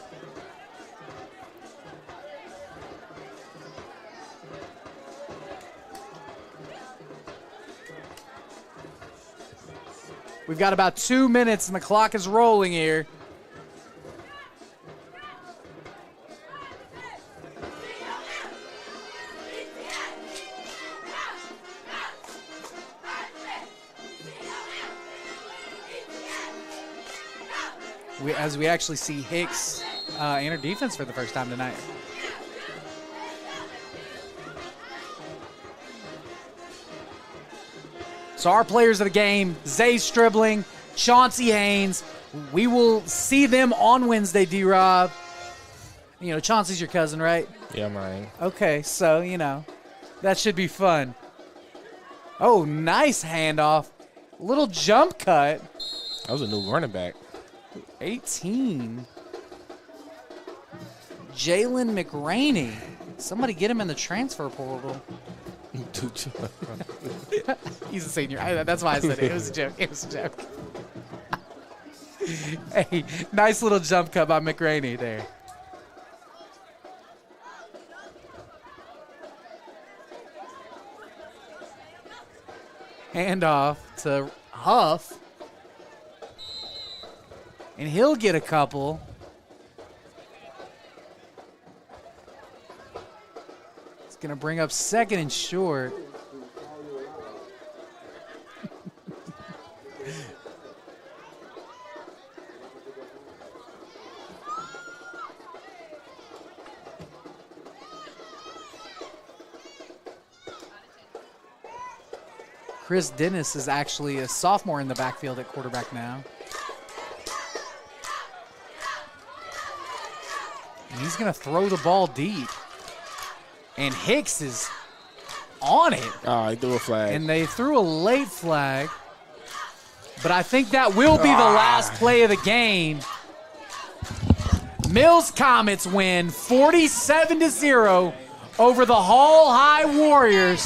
We've got about 2 minutes and the clock is rolling here. As we actually see Hicks enter defense for the first time tonight. So our players of the game, Zay Stribling, Chauncey Haynes, we will see them on Wednesday, D-Rob. Chauncey's your cousin, right?
Yeah, mine.
Okay, so, that should be fun. Oh, nice handoff. Little jump cut.
That was a new running back.
18. Jalen McRaney. Somebody get him in the transfer portal. He's a senior. That's why I said it. It was a joke. It was a joke. Hey, nice little jump cut by McRaney there. Handoff to Huff. And he'll get a couple. It's going to bring up second and short. Chris Dennis is actually a sophomore in the backfield at quarterback now. And he's going to throw the ball deep. And Hicks is on it.
Oh, he threw a flag.
And they threw a late flag. But I think that will be the last play of the game. Mills Comets win 47-0 over the Hall High Warriors.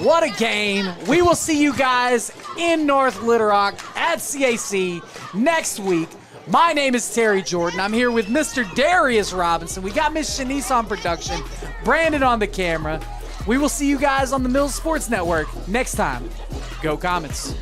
What a game. We will see you guys in North Little Rock at CAC next week. My name is Terry Jordan. I'm here with Mr. Darius Robinson. We got Miss Shanice on production, Brandon on the camera. We will see you guys on the Mills Sports Network next time. Go Comets.